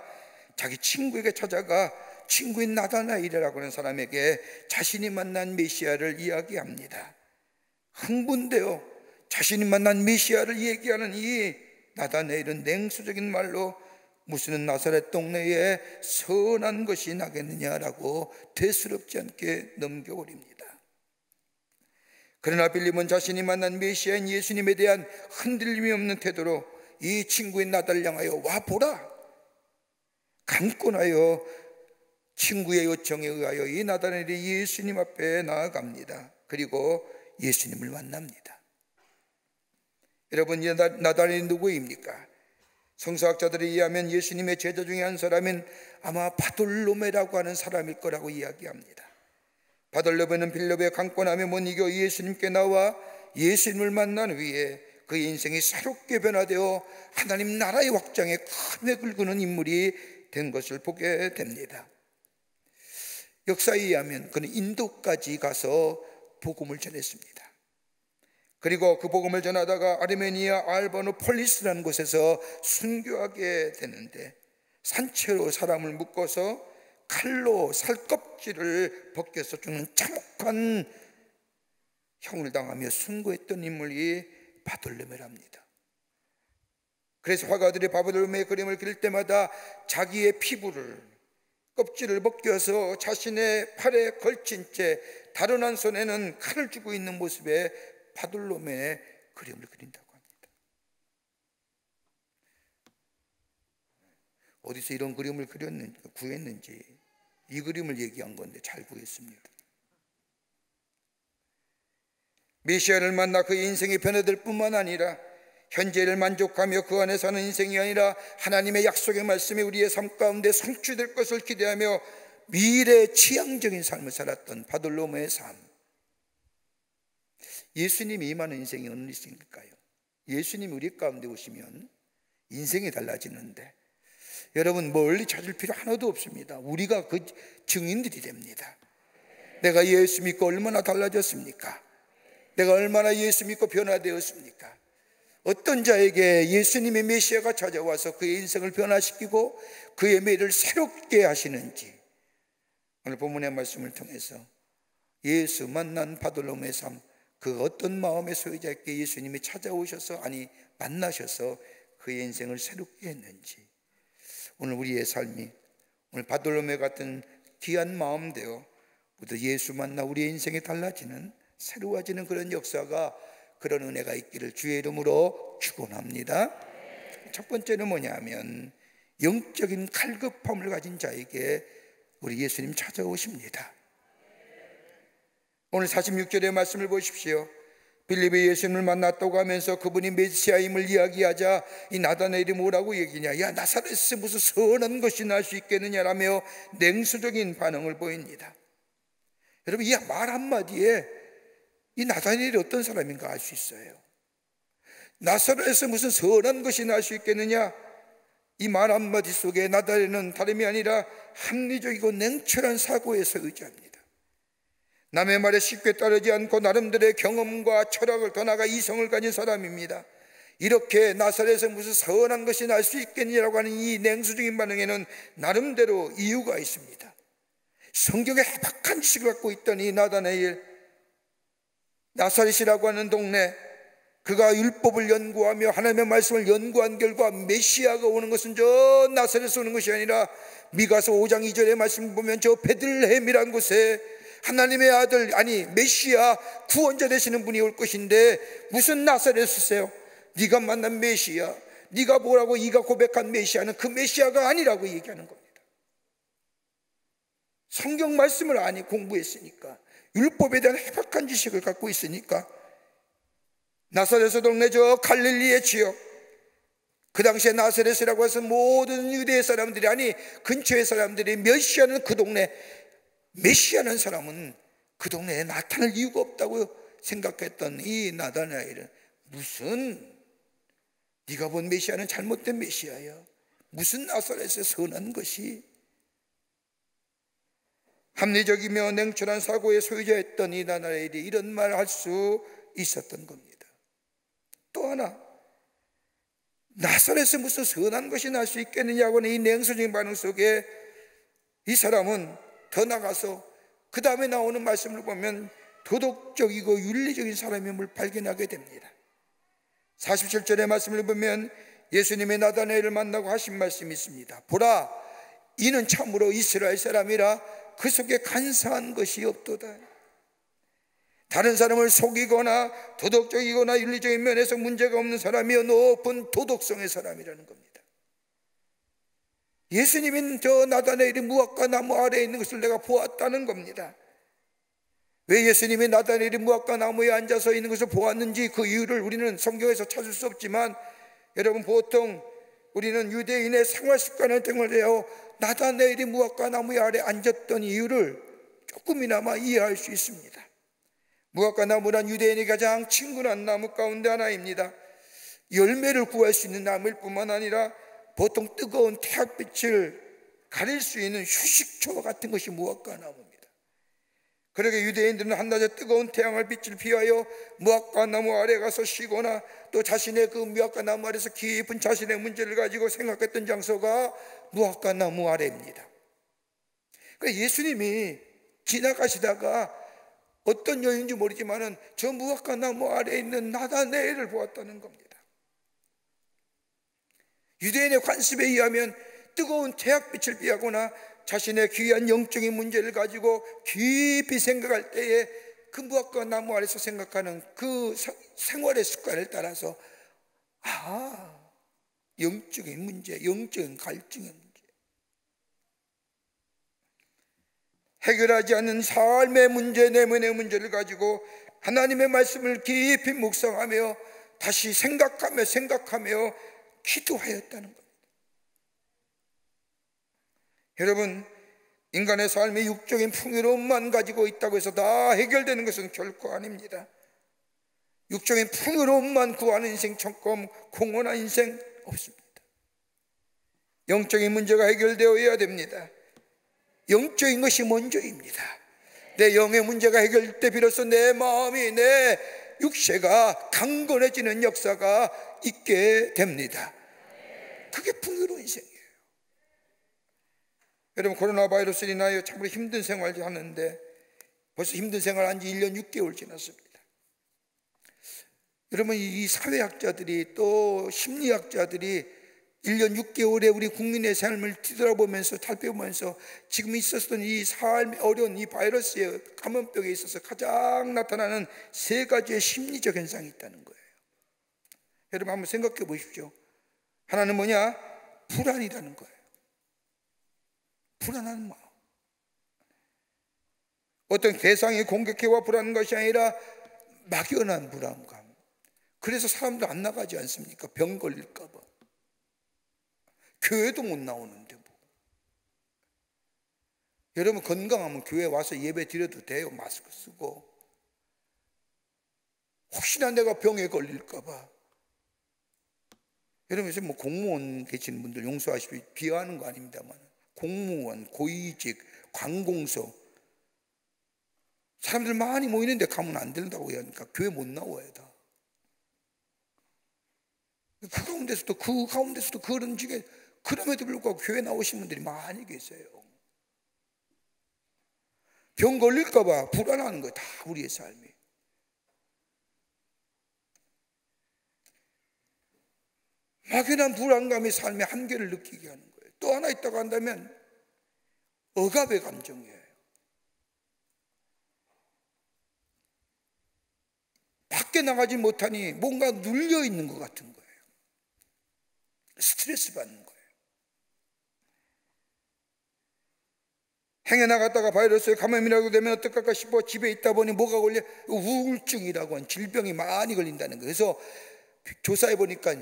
자기 친구에게 찾아가 친구인 나다나엘이라고 하는 사람에게 자신이 만난 메시아를 이야기합니다. 흥분되어 자신이 만난 메시아를 얘기하는 이 나다나엘은 냉소적인 말로 무슨 나사렛 동네에 선한 것이 나겠느냐라고 대수롭지 않게 넘겨버립니다. 그러나 빌립은 자신이 만난 메시아인 예수님에 대한 흔들림이 없는 태도로 이 친구인 나다를 향하여 와보라, 강권하여 친구의 요청에 의하여 이 나다나엘이 예수님 앞에 나아갑니다. 그리고 예수님을 만납니다. 여러분, 이 나다나엘이 누구입니까? 성서학자들에 의하면 예수님의 제자 중에 한 사람인 아마 바돌로메라고 하는 사람일 거라고 이야기합니다. 바돌로메는 빌립의 강권함에 못 이겨 예수님께 나와 예수님을 만난 후에 그의 인생이 새롭게 변화되어 하나님 나라의 확장에 큰 획을 그는 인물이 된 것을 보게 됩니다. 역사에 의하면 그는 인도까지 가서 복음을 전했습니다. 그리고 그 복음을 전하다가 아르메니아 알바노폴리스라는 곳에서 순교하게 되는데 산채로 사람을 묶어서 칼로 살껍질을 벗겨서 죽는 참혹한 형을 당하며 순교했던 인물이 바돌로메랍니다. 그래서 화가들이 바돌로메의 그림을 그릴 때마다 자기의 피부를, 껍질을 벗겨서 자신의 팔에 걸친 채 다른 한 손에는 칼을 쥐고 있는 모습의 바돌로메의 그림을 그린다고 합니다. 어디서 이런 그림을 구했는지 이 그림을 얘기한 건데 잘 구했습니다. 메시아를 만나 그의 인생이 변화될 뿐만 아니라 현재를 만족하며 그 안에 사는 인생이 아니라 하나님의 약속의 말씀이 우리의 삶 가운데 성취될 것을 기대하며 미래 지향적인 삶을 살았던 바돌로메의 삶. 예수님이 임하는 인생이 어느 인생일까요? 예수님이 우리 가운데 오시면 인생이 달라지는데, 여러분 멀리 찾을 필요 하나도 없습니다. 우리가 그 증인들이 됩니다. 내가 예수 믿고 얼마나 달라졌습니까? 내가 얼마나 예수 믿고 변화되었습니까? 어떤 자에게 예수님의 메시아가 찾아와서 그의 인생을 변화시키고 그의 미래를 새롭게 하시는지, 오늘 본문의 말씀을 통해서 예수 만난 바돌로메의 삶, 그 어떤 마음의 소유자에게 예수님이 찾아오셔서, 아니 만나셔서 그의 인생을 새롭게 했는지, 오늘 우리의 삶이 오늘 바돌로메 같은 귀한 마음대로 모두 예수 만나 우리의 인생이 달라지는, 새로워지는 그런 역사가, 그런 은혜가 있기를 주의 이름으로 축원합니다. 첫 번째는 뭐냐면 영적인 갈급함을 가진 자에게 우리 예수님 찾아오십니다. 오늘 46절의 말씀을 보십시오. 빌립이 예수님을 만났다고 하면서 그분이 메시아임을 이야기하자 이 나다나엘이 뭐라고 얘기냐? 야, 나사렛에서 무슨 선한 것이 날 수 있겠느냐라며 냉소적인 반응을 보입니다. 여러분, 이 말 한마디에 이 나다나엘이 어떤 사람인가 알 수 있어요. 나사렛에서 무슨 선한 것이 날 수 있겠느냐? 이 말 한마디 속에 나다나엘은 다름이 아니라 합리적이고 냉철한 사고에 의지합니다. 남의 말에 쉽게 따르지 않고 나름대로의 경험과 철학을, 더 나아가 이성을 가진 사람입니다. 이렇게 나사렛에서 무슨 선한 것이 날 수 있겠냐라고 하는 이 냉소적인 반응에는 나름대로 이유가 있습니다. 성경에 해박한 지식을 갖고 있던 이 나다나엘, 나사렛이라고 하는 동네, 그가 율법을 연구하며 하나님의 말씀을 연구한 결과 메시아가 오는 것은 저 나사렛에서 오는 것이 아니라 미가서 5장 2절의 말씀을 보면 저 베들레헴이라는 곳에 하나님의 아들, 아니 메시아 구원자 되시는 분이 올 것인데 무슨 나사렛이세요? 네가 만난 메시아, 네가 뭐라고 네가 고백한 메시아는 그 메시아가 아니라고 얘기하는 겁니다. 성경 말씀을 아니 공부했으니까, 율법에 대한 해박한 지식을 갖고 있으니까, 나사렛 동네 저 갈릴리의 지역, 그 당시에 나사렛이라고 해서 모든 유대의 사람들이, 아니 근처의 사람들이 메시아는 그 동네, 메시아는 사람은 그 동네에 나타날 이유가 없다고 생각했던 이 나다나엘은, 무슨 네가 본 메시아는 잘못된 메시아야, 무슨 나사렛에 선한 것이. 합리적이며 냉철한 사고의 소유자였던 이 나다나엘이 이런 말을 할 수 있었던 겁니다. 또 하나, 나사렛에 무슨 선한 것이 날 수 있겠느냐고 하는 이 냉소적인 반응 속에 이 사람은 더 나가서 그 다음에 나오는 말씀을 보면 도덕적이고 윤리적인 사람임을 발견하게 됩니다. 47절의 말씀을 보면 예수님의 나다나엘을 만나고 하신 말씀이 있습니다. 보라, 이는 참으로 이스라엘 사람이라 그 속에 간사한 것이 없도다. 다른 사람을 속이거나 도덕적이거나 윤리적인 면에서 문제가 없는 사람이요 높은 도덕성의 사람이라는 겁니다. 예수님은 저 나다나엘이 무화과 나무 아래에 있는 것을 내가 보았다는 겁니다. 왜 예수님이 나다나엘이 무화과 나무에 앉아서 있는 것을 보았는지 그 이유를 우리는 성경에서 찾을 수 없지만, 여러분 보통 우리는 유대인의 생활 습관을 등을해요 나다나엘이 무화과 나무 아래 앉았던 이유를 조금이나마 이해할 수 있습니다. 무화과 나무란 유대인이 가장 친근한 나무 가운데 하나입니다. 열매를 구할 수 있는 나무일 뿐만 아니라 보통 뜨거운 태양빛을 가릴 수 있는 휴식처와 같은 것이 무화과 나무입니다. 그러게 유대인들은 한낮에 뜨거운 태양을 빛을 피하여 무화과 나무 아래 가서 쉬거나 또 자신의 그 무화과 나무 아래서 깊은 자신의 문제를 가지고 생각했던 장소가 무화과 나무 아래입니다. 그러니까 예수님이 지나가시다가 어떤 여인인지 모르지만은 저 무화과 나무 아래에 있는 나다나엘을 보았다는 겁니다. 유대인의 관습에 의하면 뜨거운 태양빛을 피하거나 자신의 귀한 영적인 문제를 가지고 깊이 생각할 때에 그 무화과 나무 아래서 생각하는 그 생활의 습관을 따라서 영적인 문제, 영적인 갈증의 문제, 해결하지 않는 삶의 문제, 내면의 문제를 가지고 하나님의 말씀을 깊이 묵상하며 다시 생각하며 기도하였다는 겁니다. 여러분, 인간의 삶이 육적인 풍요로움만 가지고 있다고 해서 다 해결되는 것은 결코 아닙니다. 육적인 풍요로움만 구하는 인생 천금 공허한 인생 없습니다. 영적인 문제가 해결되어야 됩니다. 영적인 것이 먼저입니다. 내 영의 문제가 해결될 때 비로소 내 마음이, 내 육체가 강건해지는 역사가 있게 됩니다. 그게 풍요로운 인생이에요. 여러분, 코로나 바이러스로 인하여 참으로 힘든 생활을 하는데 벌써 힘든 생활한 지 1년 6개월 지났습니다. 여러분, 이 사회학자들이 또 심리학자들이 1년 6개월에 우리 국민의 삶을 뒤돌아보면서 살펴보면서 지금 있었던 이 삶의 어려운 이 바이러스의 감염병에 있어서 가장 나타나는 3가지의 심리적 현상이 있다는 거예요. 여러분, 한번 생각해 보십시오. 하나는 뭐냐? 불안이라는 거예요. 불안한 마음. 어떤 대상이 공격해와 불안한 것이 아니라 막연한 불안감. 그래서 사람들 안 나가지 않습니까? 병 걸릴까 봐. 교회도 못 나오는데 뭐. 여러분, 건강하면 교회 와서 예배 드려도 돼요. 마스크 쓰고. 혹시나 내가 병에 걸릴까 봐. 여러분, 요새 뭐 공무원 계시는 분들 용서하시고 비하하는 거 아닙니다만, 공무원, 고위직, 관공서 사람들 많이 모이는데 가면 안 된다고 하니까 교회 못 나와야 다. 그 가운데서도 그런 중에 그럼에도 불구하고 교회 나오신 분들이 많이 계세요. 병 걸릴까 봐 불안하는 거예요. 다 우리의 삶이. 막연한 불안감이 삶의 한계를 느끼게 하는 거예요. 또 하나 있다고 한다면 억압의 감정이에요. 밖에 나가지 못하니 뭔가 눌려 있는 것 같은 거예요. 스트레스 받는 거예요. 행에 나갔다가 바이러스에 감염이라고 되면 어떡할까 싶어 집에 있다 보니 뭐가 걸려? 우울증이라고 하는 질병이 많이 걸린다는 거예요. 그래서 조사해 보니까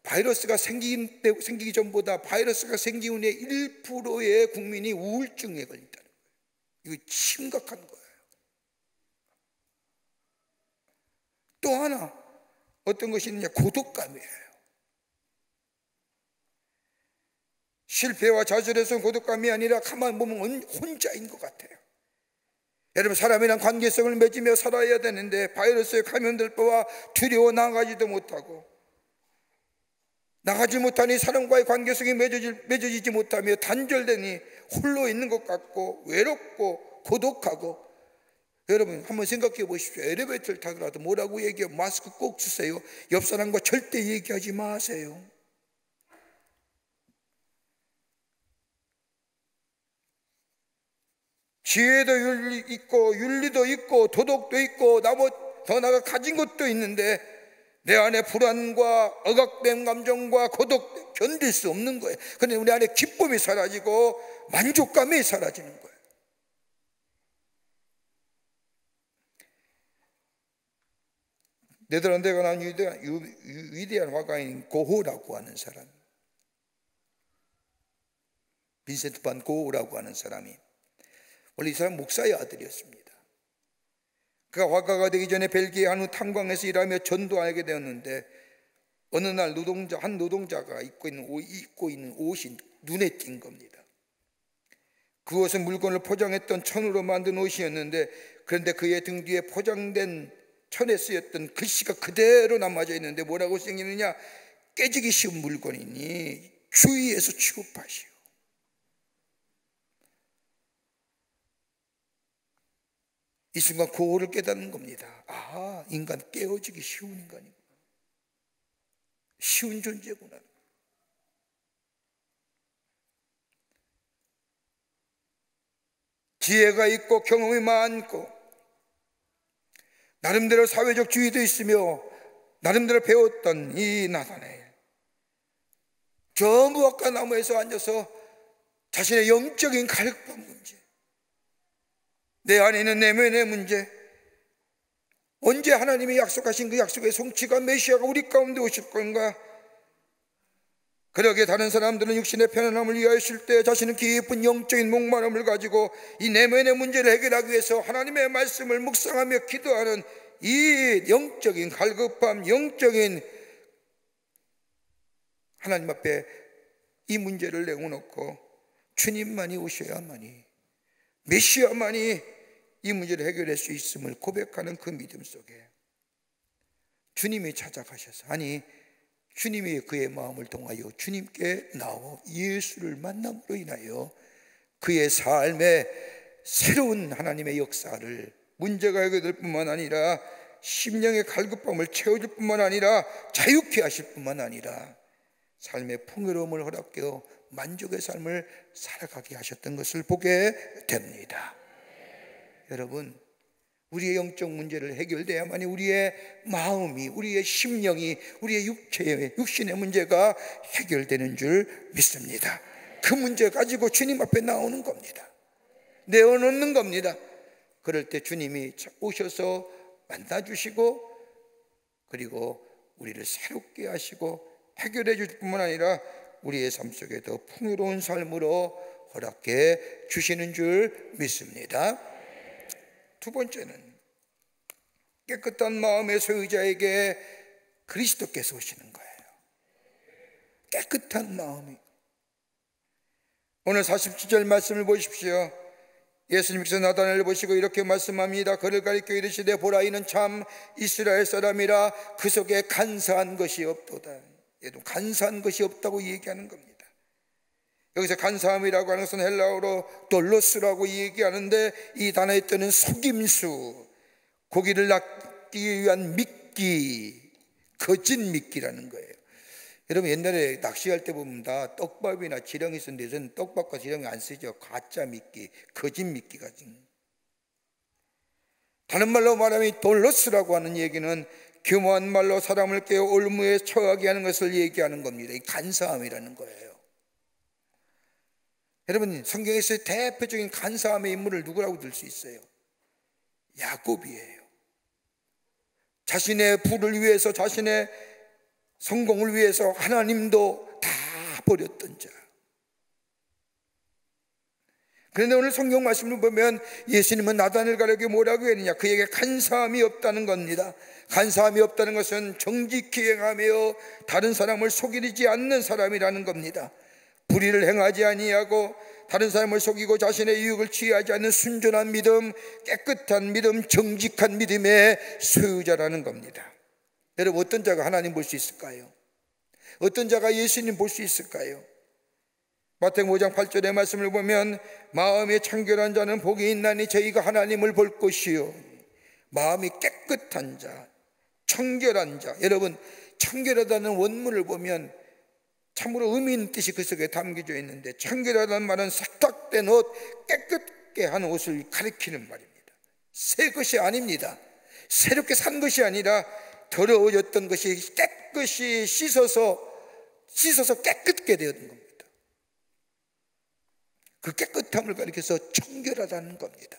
바이러스가 생기기 전보다 바이러스가 생긴 후에 1%의 국민이 우울증에 걸린다는 거예요. 이거 심각한 거예요. 또 하나 어떤 것이 있느냐? 고독감이에요. 실패와 좌절에서 고독감이 아니라 가만 보면 혼자인 것 같아요. 여러분, 사람이랑 관계성을 맺으며 살아야 되는데 바이러스에 감염될까 봐 두려워 나가지도 못하고, 나가지 못하니 사람과의 관계성이 맺어지지 못하며 단절되니 홀로 있는 것 같고 외롭고 고독하고. 여러분, 한번 생각해 보십시오. 엘리베이터를 타더라도 뭐라고 얘기해요? 마스크 꼭 쓰세요. 옆 사람과 절대 얘기하지 마세요. 지혜도 있고 윤리도 있고 도덕도 있고 더 나아가 가진 것도 있는데 내 안에 불안과 억압된 감정과 고독 견딜 수 없는 거예요. 그런데 우리 안에 기쁨이 사라지고 만족감이 사라지는 거예요. 네덜란드가 나온 위대한 화가인 고호라고 하는 사람, 빈센트 반 고호라고 하는 사람이, 원래 이 사람 목사의 아들이었습니다. 그가 화가가 되기 전에 벨기에 한 탄광에서 일하며 전도하게 되었는데 어느 날 한 노동자가 입고 있는 옷이 눈에 띈 겁니다. 그 옷은 물건을 포장했던 천으로 만든 옷이었는데, 그런데 그의 등 뒤에 포장된 천에 쓰였던 글씨가 그대로 남아져 있는데 뭐라고 쓰여있느냐? 깨지기 쉬운 물건이니 주의해서 취급하시오. 이 순간 고호를 깨닫는 겁니다. 아, 인간 깨어지기 쉬운 인간이구나. 쉬운 존재구나. 지혜가 있고 경험이 많고 나름대로 사회적 지위도 있으며 나름대로 배웠던 이 나다나엘, 저 무화과 나무에서 앉아서 자신의 영적인 갈급한 문제, 내 안에 있는 내면의 문제, 언제 하나님이 약속하신 그 약속의 성취가 메시아가 우리 가운데 오실 건가? 그러게 다른 사람들은 육신의 편안함을 위하였을 때 자신은 깊은 영적인 목마름을 가지고 이 내면의 문제를 해결하기 위해서 하나님의 말씀을 묵상하며 기도하는 이 영적인 갈급함, 영적인 하나님 앞에 이 문제를 내어놓고 주님만이 오셔야만이, 메시아만이 이 문제를 해결할 수 있음을 고백하는 그 믿음 속에 주님이 찾아가셔서, 아니 주님이 그의 마음을 통하여 주님께 나와 예수를 만남으로 인하여 그의 삶에 새로운 하나님의 역사를, 문제가 해결될 뿐만 아니라 심령의 갈급함을 채워줄 뿐만 아니라 자유케 하실 뿐만 아니라 삶의 풍요로움을 허락하여 만족의 삶을 살아가게 하셨던 것을 보게 됩니다. 여러분, 우리의 영적 문제를 해결돼야만이 우리의 마음이, 우리의 심령이, 우리의 육신의 문제가 해결되는 줄 믿습니다. 그 문제 가지고 주님 앞에 나오는 겁니다. 내어놓는 겁니다. 그럴 때 주님이 오셔서 만나주시고, 그리고 우리를 새롭게 하시고 해결해 줄 뿐만 아니라 우리의 삶 속에 더 풍요로운 삶으로 허락해 주시는 줄 믿습니다. 두 번째는 깨끗한 마음의 소유자에게 그리스도께서 오시는 거예요. 깨끗한 마음이. 오늘 47절 말씀을 보십시오. 예수님께서 나다나엘을 보시고 이렇게 말씀합니다. 그를 가리켜 이르시되 보라, 이는 참 이스라엘 사람이라 그 속에 간사한 것이 없도다. 얘도 간사한 것이 없다고 얘기하는 겁니다. 여기서 간사함이라고 하는 것은 헬라어로 돌로스라고 얘기하는데, 이 단어에 뜨는 속임수, 고기를 낚기 위한 미끼, 거짓 미끼라는 거예요. 여러분, 옛날에 낚시할 때 보면 다 떡밥이나 지렁이 쓰는데 저는 떡밥과 지렁이 안 쓰죠. 가짜 미끼, 거짓 미끼가. 다른 말로 말하면 돌로스라고 하는 얘기는 교묘한 말로 사람을 깨워 올무에 처하게 하는 것을 얘기하는 겁니다. 이 간사함이라는 거예요. 여러분, 성경에서 대표적인 간사함의 인물을 누구라고 들 수 있어요? 야곱이에요. 자신의 부를 위해서, 자신의 성공을 위해서 하나님도 다 버렸던 자. 그런데 오늘 성경 말씀을 보면 예수님은 나다나엘 가리켜 뭐라고 했느냐? 그에게 간사함이 없다는 겁니다. 간사함이 없다는 것은 정직히 행하며 다른 사람을 속이지 않는 사람이라는 겁니다. 불의를 행하지 아니하고 다른 사람을 속이고 자신의 유익을 취하지 않는 순전한 믿음, 깨끗한 믿음, 정직한 믿음의 소유자라는 겁니다. 여러분, 어떤 자가 하나님 볼 수 있을까요? 어떤 자가 예수님 볼 수 있을까요? 마태복음 5장 8절의 말씀을 보면 마음이 청결한 자는 복이 있나니 저희가 하나님을 볼 것이요. 마음이 깨끗한 자, 청결한 자. 여러분, 청결하다는 원문을 보면 참으로 의미 있는 뜻이 그 속에 담겨져 있는데, 청결하다는 말은 세탁된 옷, 깨끗게 한 옷을 가리키는 말입니다. 새 것이 아닙니다. 새롭게 산 것이 아니라 더러워졌던 것이 깨끗이 씻어서 깨끗게 되었던 겁니다. 그 깨끗함을 가리켜서 청결하다는 겁니다.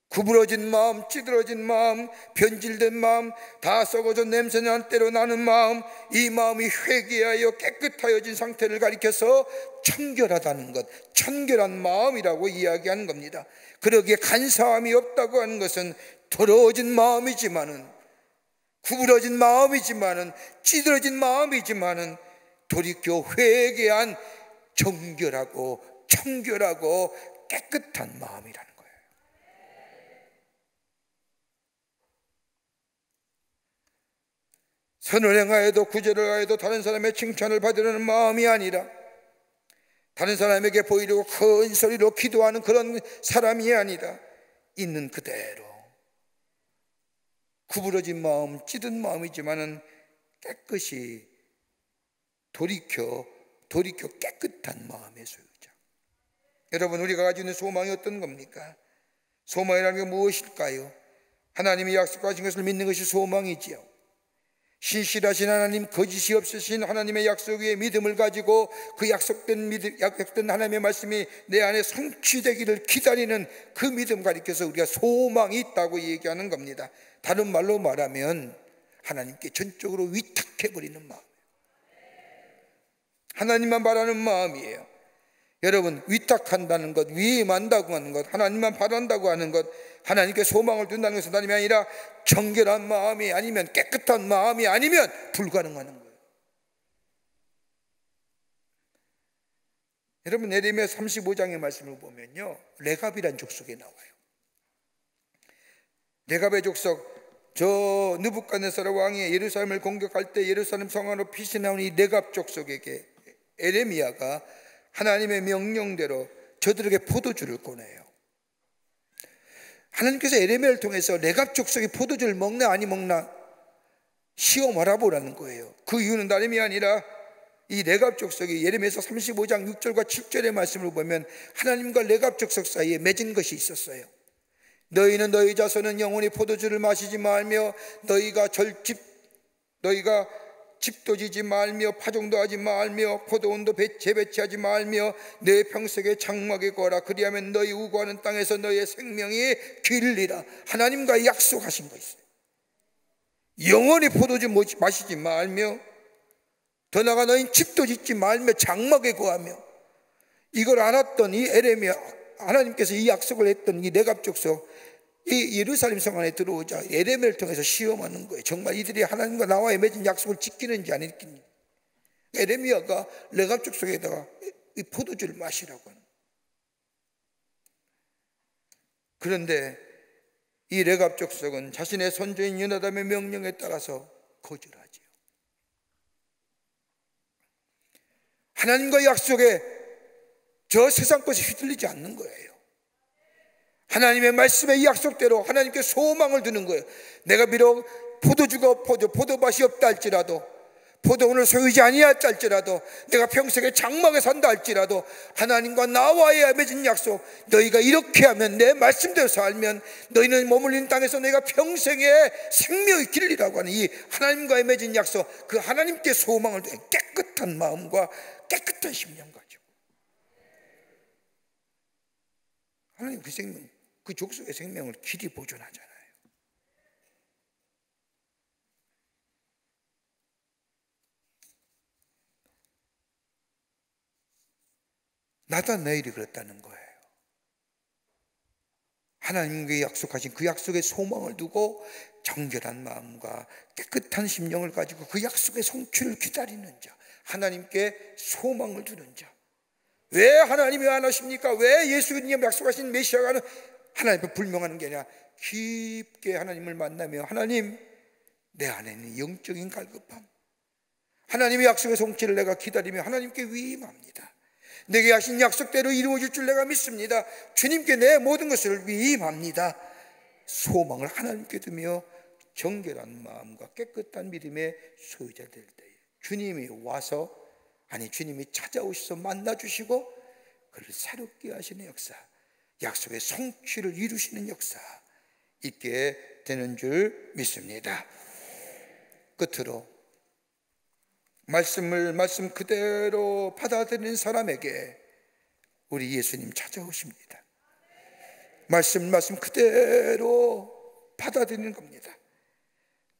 구부러진 마음, 찌들어진 마음, 변질된 마음, 다 썩어져 냄새난 때로 나는 마음, 이 마음이 회개하여 깨끗하여진 상태를 가리켜서 청결하다는 것, 청결한 마음이라고 이야기하는 겁니다. 그러기에 간사함이 없다고 하는 것은 더러워진 마음이지만은, 구부러진 마음이지만은, 찌들어진 마음이지만은 돌이켜 회개한 정결하고 청결하고 깨끗한 마음이라는 거예요. 선을 행하여도 구제를 하여도 다른 사람의 칭찬을 받으려는 마음이 아니라, 다른 사람에게 보이려고 큰 소리로 기도하는 그런 사람이 아니라 있는 그대로 구부러진 마음, 찌든 마음이지만은 깨끗이 돌이켜 깨끗한 마음의 소유자. 여러분, 우리가 가지고 있는 소망이 어떤 겁니까? 소망이라는 게 무엇일까요? 하나님이 약속하신 것을 믿는 것이 소망이지요. 신실하신 하나님, 거짓이 없으신 하나님의 약속 위에 믿음을 가지고 그 약속된 하나님의 말씀이 내 안에 성취되기를 기다리는 그 믿음 가리켜서 우리가 소망이 있다고 얘기하는 겁니다. 다른 말로 말하면 하나님께 전적으로 위탁해버리는 마음, 하나님만 바라는 마음이에요. 여러분, 위탁한다는 것, 위임한다고 하는 것, 하나님만 바란다고 하는 것, 하나님께 소망을 둔다는 것은 하나님이 아니라 정결한 마음이 아니면, 깨끗한 마음이 아니면 불가능한 거예요. 여러분, 예레미야 35장의 말씀을 보면요, 레갑이란 족속에 나와요. 레갑의 족속, 저 느부갓네살 왕이 예루살렘을 공격할 때 예루살렘 성 안으로 빛이 나온 이 레갑 족속에게 예레미야가 하나님의 명령대로 저들에게 포도주를 꺼내요. 하나님께서 예레미야를 통해서 레갑 족속이 포도주를 먹나 아니 먹나 시험 알아보라는 거예요. 그 이유는 다름이 아니라 이 레갑 족속이 예레미야서 35장 6절과 7절의 말씀을 보면 하나님과 레갑 족속 사이에 맺은 것이 있었어요. 너희는 너희 자손은 영원히 포도주를 마시지 말며 너희가 집도 지지 말며 파종도 하지 말며 포도원도 재배치하지 말며 내 평생에 장막에 거라. 그리하면 너희 우고하는 땅에서 너희의 생명이 길리라. 하나님과 약속하신 거 있어요. 영원히 포도주 마시지 말며, 더 나아가 너희 집도 짓지 말며 장막에 거하며. 이걸 알았던 이 예레미야, 하나님께서 이 약속을 했던 이 레갑 족속, 이 예루살렘 성 안에 들어오자 예레미야를 통해서 시험하는 거예요. 정말 이들이 하나님과 나와의 맺은 약속을 지키는지 안 지키는지. 예레미야가 레갑 족속에다가 이 포도주를 마시라고 하는 거예요. 그런데 이 레갑 족속은 자신의 선조인 요나단의 명령에 따라서 거절하지요. 하나님과 약속에 저 세상 것에 휘둘리지 않는 거예요. 하나님의 말씀의 약속대로 하나님께 소망을 두는 거예요. 내가 비록 포도주가 포도밭이 없다 할지라도, 포도원을 소유하지 아니하였다 할지라도, 내가 평생에 장막에 산다 할지라도 하나님과 나와의 맺은 약속, 너희가 이렇게 하면, 내 말씀대로 살면 너희는 머물린 땅에서 내가 평생에 생명의 길이라고 하는 이 하나님과의 맺은 약속, 그 하나님께 소망을 두는 깨끗한 마음과 깨끗한 심령 가지고 하나님 그 생명, 그 족속의 생명을 길이 보존하잖아요. 나다나엘이 그랬다는 거예요. 하나님께 약속하신 그 약속에 소망을 두고 정결한 마음과 깨끗한 심령을 가지고 그 약속의 성취를 기다리는 자, 하나님께 소망을 두는 자. 왜 하나님이 안 하십니까? 왜 예수님 약속하신 메시아가 하나님께 불명하는 게 아니라 깊게 하나님을 만나며, 하나님, 내 안에는 영적인 갈급함, 하나님의 약속의 성취를 내가 기다리며 하나님께 위임합니다. 내게 하신 약속대로 이루어질 줄 내가 믿습니다. 주님께 내 모든 것을 위임합니다. 소망을 하나님께 두며 정결한 마음과 깨끗한 믿음의 소유자 될 때에 주님이 와서, 아니 주님이 찾아오셔서 만나주시고 그를 새롭게 하시는 역사, 약속의 성취를 이루시는 역사 있게 되는 줄 믿습니다. 끝으로 말씀 그대로 받아들이는 사람에게 우리 예수님 찾아오십니다. 말씀 그대로 받아들이는 겁니다.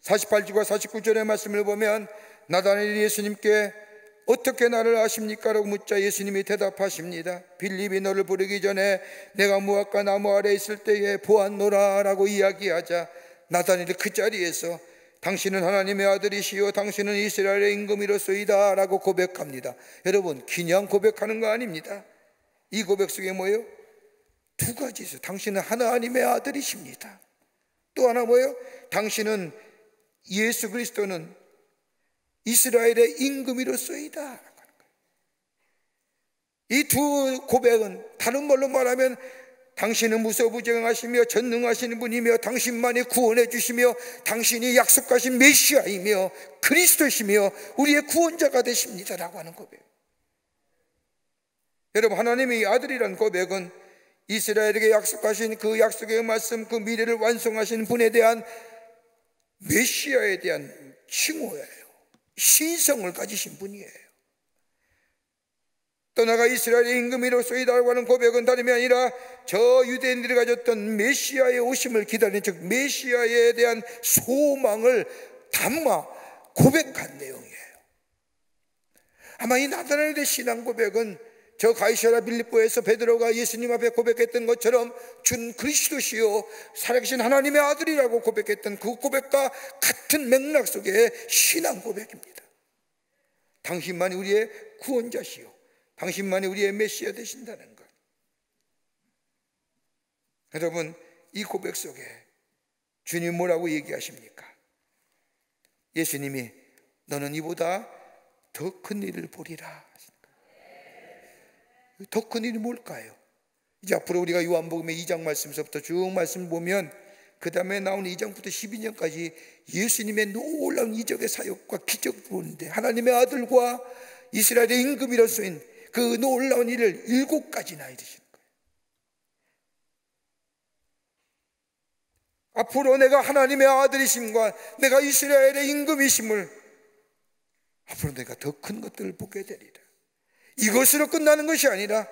48절과 49절의 말씀을 보면 나다나엘이 예수님께 어떻게 나를 아십니까? 라고 묻자 예수님이 대답하십니다. 빌립이 너를 부르기 전에 내가 무화과 나무 아래 있을 때에 보았노라 라고 이야기하자 나다나엘이 그 자리에서 당신은 하나님의 아들이시요 당신은 이스라엘의 임금이로소이다 라고 고백합니다. 여러분, 그냥 고백하는 거 아닙니다. 이 고백 속에 뭐예요? 두 가지 있어요. 당신은 하나님의 아들이십니다. 또 하나 뭐예요? 당신은 예수 그리스도는 이스라엘의 임금이로소이다. 이 두 고백은 다른 말로 말하면 당신은 무소부정하시며 전능하시는 분이며 당신만이 구원해 주시며 당신이 약속하신 메시아이며 그리스도시며 우리의 구원자가 되십니다 라고 하는 고백. 여러분, 하나님의 아들이라는 고백은 이스라엘에게 약속하신 그 약속의 말씀, 그 미래를 완성하신 분에 대한 메시아에 대한 칭호예요. 신성을 가지신 분이에요. 떠나가 이스라엘의 임금이로서이다라고 하는 고백은 다름이 아니라 저 유대인들이 가졌던 메시아의 오심을 기다리는, 즉 메시아에 대한 소망을 담아 고백한 내용이에요. 아마 이 나다나엘의 신앙 고백은 저 가이사랴 빌립보에서 베드로가 예수님 앞에 고백했던 것처럼 준 그리스도시요 살아계신 하나님의 아들이라고 고백했던 그 고백과 같은 맥락 속의 신앙 고백입니다. 당신만이 우리의 구원자시요 당신만이 우리의 메시아 되신다는 것. 여러분, 이 고백 속에 주님 뭐라고 얘기하십니까? 예수님이 너는 이보다 더 큰 일을 보리라. 더 큰 일이 뭘까요? 이제 앞으로 우리가 요한복음의 2장 말씀서부터 쭉 말씀 보면 그 다음에 나오는 2장부터 12장까지 예수님의 놀라운 이적의 사역과 기적을 보는데, 하나님의 아들과 이스라엘의 임금이로서인 그 놀라운 일을 7가지나 이루시는 거예요. 앞으로 내가 하나님의 아들이심과 내가 이스라엘의 임금이심을, 앞으로 내가 더 큰 것들을 보게 되리라. 이것으로 끝나는 것이 아니라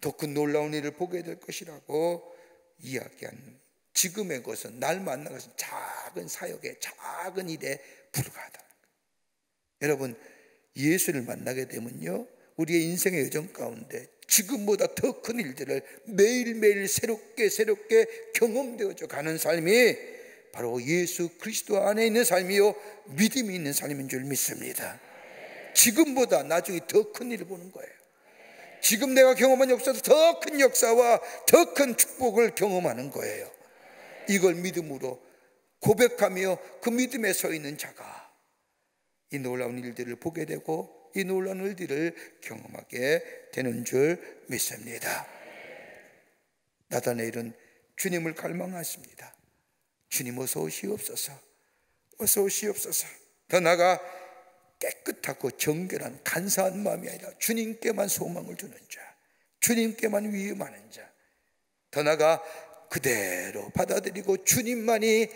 더 큰 놀라운 일을 보게 될 것이라고 이야기한, 지금의 것은 날 만난 것은 작은 사역에 작은 일에 불과하다. 여러분, 예수를 만나게 되면요 우리의 인생의 여정 가운데 지금보다 더 큰 일들을 매일매일 새롭게 경험되어져 가는 삶이 바로 예수 그리스도 안에 있는 삶이요 믿음이 있는 삶인 줄 믿습니다. 지금보다 나중에 더 큰 일을 보는 거예요. 지금 내가 경험한 역사도 더 큰 역사와 더 큰 축복을 경험하는 거예요. 이걸 믿음으로 고백하며 그 믿음에 서 있는 자가 이 놀라운 일들을 보게 되고 이 놀라운 일들을 경험하게 되는 줄 믿습니다. 나다나엘은 주님을 갈망했습니다. 주님 어서 오시옵소서, 어서 오시옵소서. 더 나아가 깨끗하고 정결한 간사한 마음이 아니라 주님께만 소망을 두는 자, 주님께만 위임하는 자, 더 나아가 그대로 받아들이고 주님만이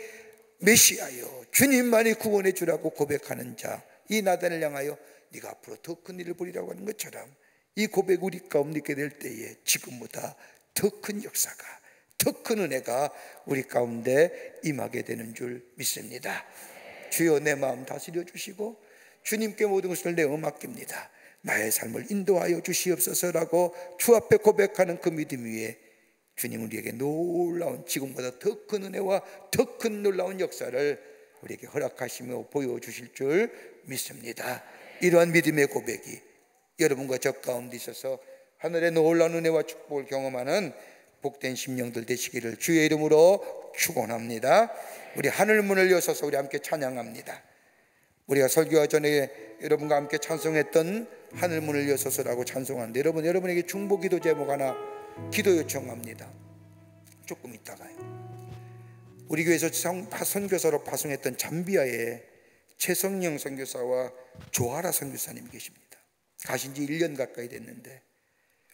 메시아요 주님만이 구원해 주라고 고백하는 자, 이 나단을 향하여 네가 앞으로 더 큰 일을 보리라고 하는 것처럼 이 고백 우리 가운데 있게 될 때에 지금보다 더 큰 역사가, 더 큰 은혜가 우리 가운데 임하게 되는 줄 믿습니다. 주여 내 마음 다스려 주시고 주님께 모든 것을 내어 맡깁니다. 나의 삶을 인도하여 주시옵소서라고 주 앞에 고백하는 그 믿음 위에 주님 우리에게 놀라운, 지금보다 더 큰 은혜와 더 큰 놀라운 역사를 우리에게 허락하시며 보여주실 줄 믿습니다. 이러한 믿음의 고백이 여러분과 저 가운데 있어서 하늘의 놀라운 은혜와 축복을 경험하는 복된 심령들 되시기를 주의 이름으로 축원합니다. 우리 하늘 문을 여셔서 우리 함께 찬양합니다. 우리가 설교와 전에 여러분과 함께 찬송했던 하늘 문을 여셔서라고 찬송하는데, 여러분에게 중보기도 제목 하나 기도 요청합니다. 조금 있다가요. 우리 교회에서 선교사로 파송했던 잠비아의 최성령 선교사와 조아라 선교사님 계십니다. 가신 지 1년 가까이 됐는데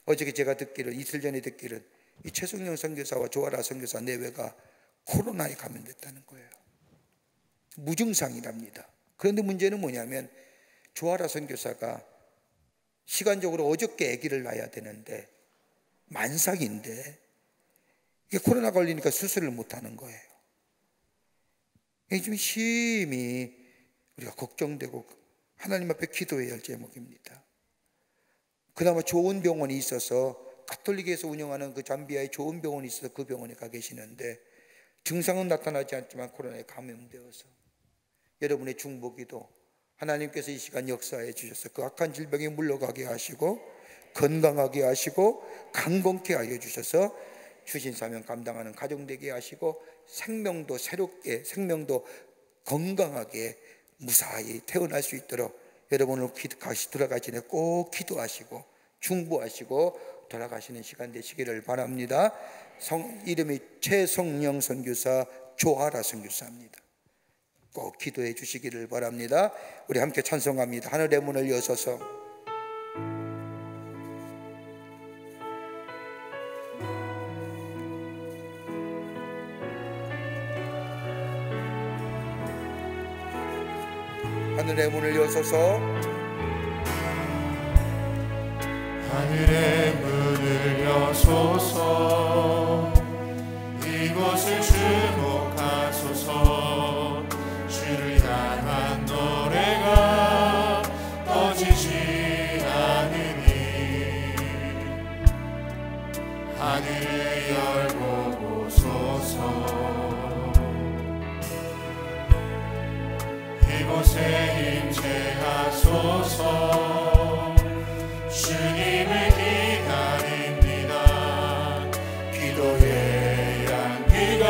어저께 제가 듣기를, 이틀 전에 듣기를 이 최성령 선교사와 조아라 선교사 내외가 코로나에 감염됐다는 거예요. 무증상이랍니다. 그런데 문제는 뭐냐면 조아라 선교사가 시간적으로 어저께 아기를 낳아야 되는데 만삭인데 이게 코로나 걸리니까 수술을 못하는 거예요. 이게 좀 심히 우리가 걱정되고 하나님 앞에 기도해야 할 제목입니다. 그나마 좋은 병원이 있어서 가톨릭에서 운영하는 그 잠비아에 좋은 병원이 있어서 그 병원에 가 계시는데 증상은 나타나지 않지만 코로나에 감염되어서 여러분의 중보기도 하나님께서 이 시간 역사해 주셔서 그 악한 질병이 물러가게 하시고 건강하게 하시고 강건케 하여 주셔서 주신 사명 감당하는 가정 되게 하시고 생명도 새롭게, 생명도 건강하게 무사히 태어날 수 있도록 여러분을 돌아가시 전에 꼭 기도하시고 중보하시고 돌아가시는 시간 되시기를 바랍니다. 이름이 최성령 선교사, 조아라 선교사입니다. 꼭 기도해 주시기를 바랍니다. 우리 함께 찬송합니다. 하늘의 문을 여셔서. 하늘의 문을 여소서. 하늘의 문을 여소서. 이곳을 주목하소서. 주를 향한 노래가 꺼지지 않으니 하늘을 열고 보소서. 이곳에 임재하소서. 주님을 기다립니다. 기도의 향기가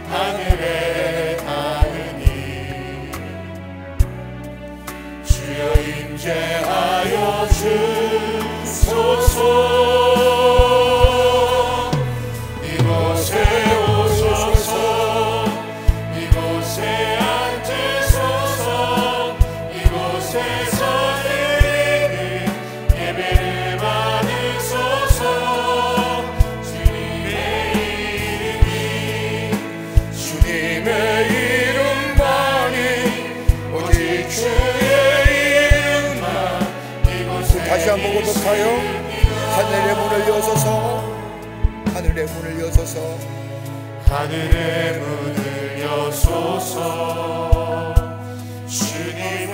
하늘에 닿으니 주여 임재하여 주소서. 이곳에 오소서. 이곳에 앉으소서. 이곳에서 드리는 예배를 받으소서. 주님의 이름이 주님의 이름만이 오직 주의 이름만 이곳에 다시 한번 고백하여 하늘의 문을 여소서. 하늘의 문을 여소서. 하늘의 문을 여소서. 주님을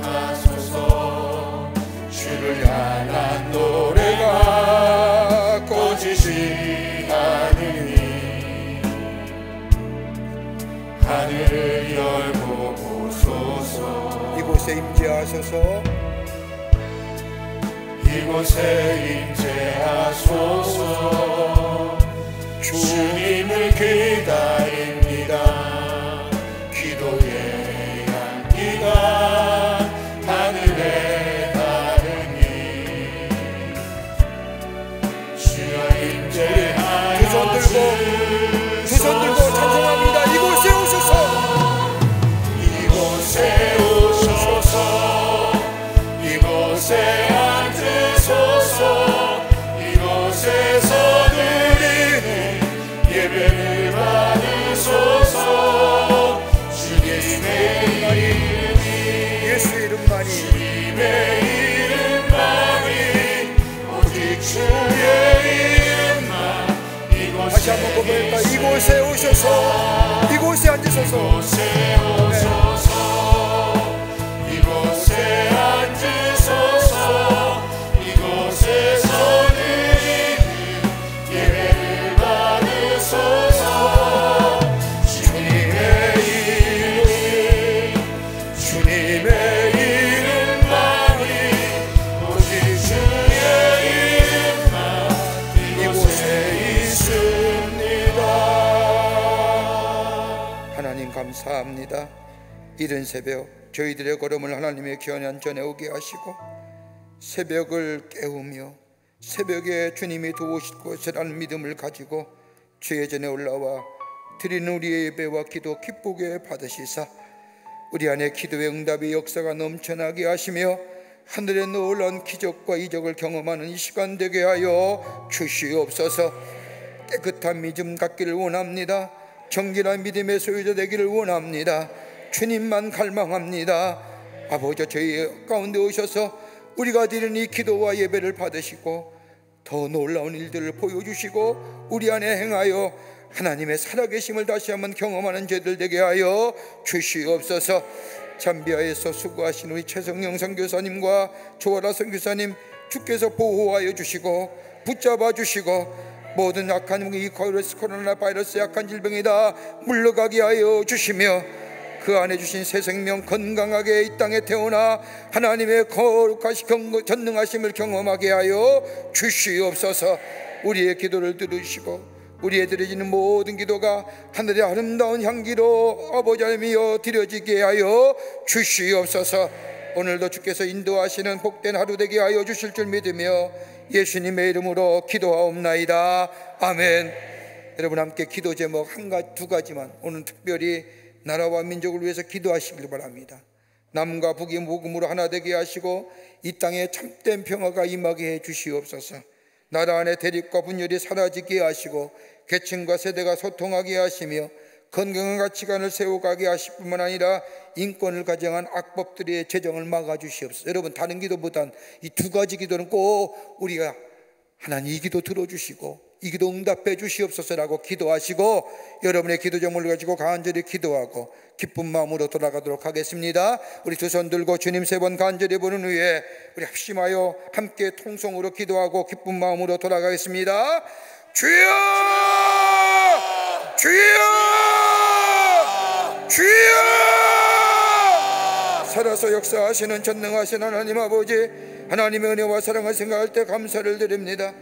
기록하소서. 주를 향한 노래가 꺼지지 않으니 하늘을 열고 보소서. 이곳에 임재하소서. 이곳에 임재하소서. 주님을 기다립니다. 기도의 향기가 하늘에 닿으니 주여 임재하여 두 손 들고 찬송합니다. 이곳에 오소서. 이곳에 오소서. 이곳에 앉으소서. 이곳에서 드리는 예배를 받으소서. 주님의 이름이 예수 이름만이 주님의 이름만이 오직 주의 이름만 다시 한번 고백할까? 이곳에 오셔서. 이곳에 앉으소서. 이곳에 오소서. 이곳에 앉으소서. 이곳에서 드리는 예배를 받으소서. 주님의 이름이 주님의 이름만이 오직 주의 이름만 이곳에 있습니다. 하나님 감사합니다. 이른 새벽 저희들의 걸음을 하나님의 귀한 전에 오게 하시고 새벽을 깨우며 새벽에 주님이 도우실 것이라는 믿음을 가지고 주의 전에 올라와 드리는 우리의 예배와 기도 기쁘게 받으시사 우리 안에 기도의 응답의 역사가 넘쳐나게 하시며 하늘의 놀라운 기적과 이적을 경험하는 이 시간 되게 하여 주시옵소서. 깨끗한 믿음 갖기를 원합니다. 정결한 믿음의 소유자 되기를 원합니다. 주님만 갈망합니다. 아버지, 저희 가운데 오셔서 우리가 드리는 이 기도와 예배를 받으시고 더 놀라운 일들을 보여주시고 우리 안에 행하여 하나님의 살아계심을 다시 한번 경험하는 저희들 되게 하여 주시옵소서. 잠비아에서 수고하신 우리 최성영 선교사님과 조아라 선교사님 주께서 보호하여 주시고 붙잡아 주시고 모든 악한 이 코로나 바이러스 약한 질병이다 물러가게 하여 주시며 그 안에 주신 새 생명 건강하게 이 땅에 태어나 하나님의 거룩하시고 전능하심을 경험하게 하여 주시옵소서. 우리의 기도를 들으시고 우리의 드려지는 모든 기도가 하늘의 아름다운 향기로 아버지 하나님이여 드려지게 하여 주시옵소서. 오늘도 주께서 인도하시는 복된 하루 되게 하여 주실 줄 믿으며 예수님의 이름으로 기도하옵나이다. 아멘. 여러분 함께 기도 제목 두 가지만 오늘 특별히 나라와 민족을 위해서 기도하시길 바랍니다. 남과 북이 복음으로 하나 되게 하시고 이 땅에 참된 평화가 임하게 해 주시옵소서. 나라 안에 대립과 분열이 사라지게 하시고 계층과 세대가 소통하게 하시며 건강한 가치관을 세워가게 하실 뿐만 아니라 인권을 가정한 악법들의 제정을 막아주시옵소서. 여러분, 다른 기도보단 이 두 가지 기도는 꼭 우리가 하나님 이 기도 들어주시고 이 기도 응답해 주시옵소서라고 기도하시고 여러분의 기도 제목을 가지고 간절히 기도하고 기쁜 마음으로 돌아가도록 하겠습니다. 우리 두 손 들고 주님 세 번 간절히 부른 후에 우리 합심하여 함께 통성으로 기도하고 기쁜 마음으로 돌아가겠습니다. 주여! 주여! 주여! 살아서 역사하시는 전능하신 하나님 아버지, 하나님의 은혜와 사랑을 생각할 때 감사를 드립니다.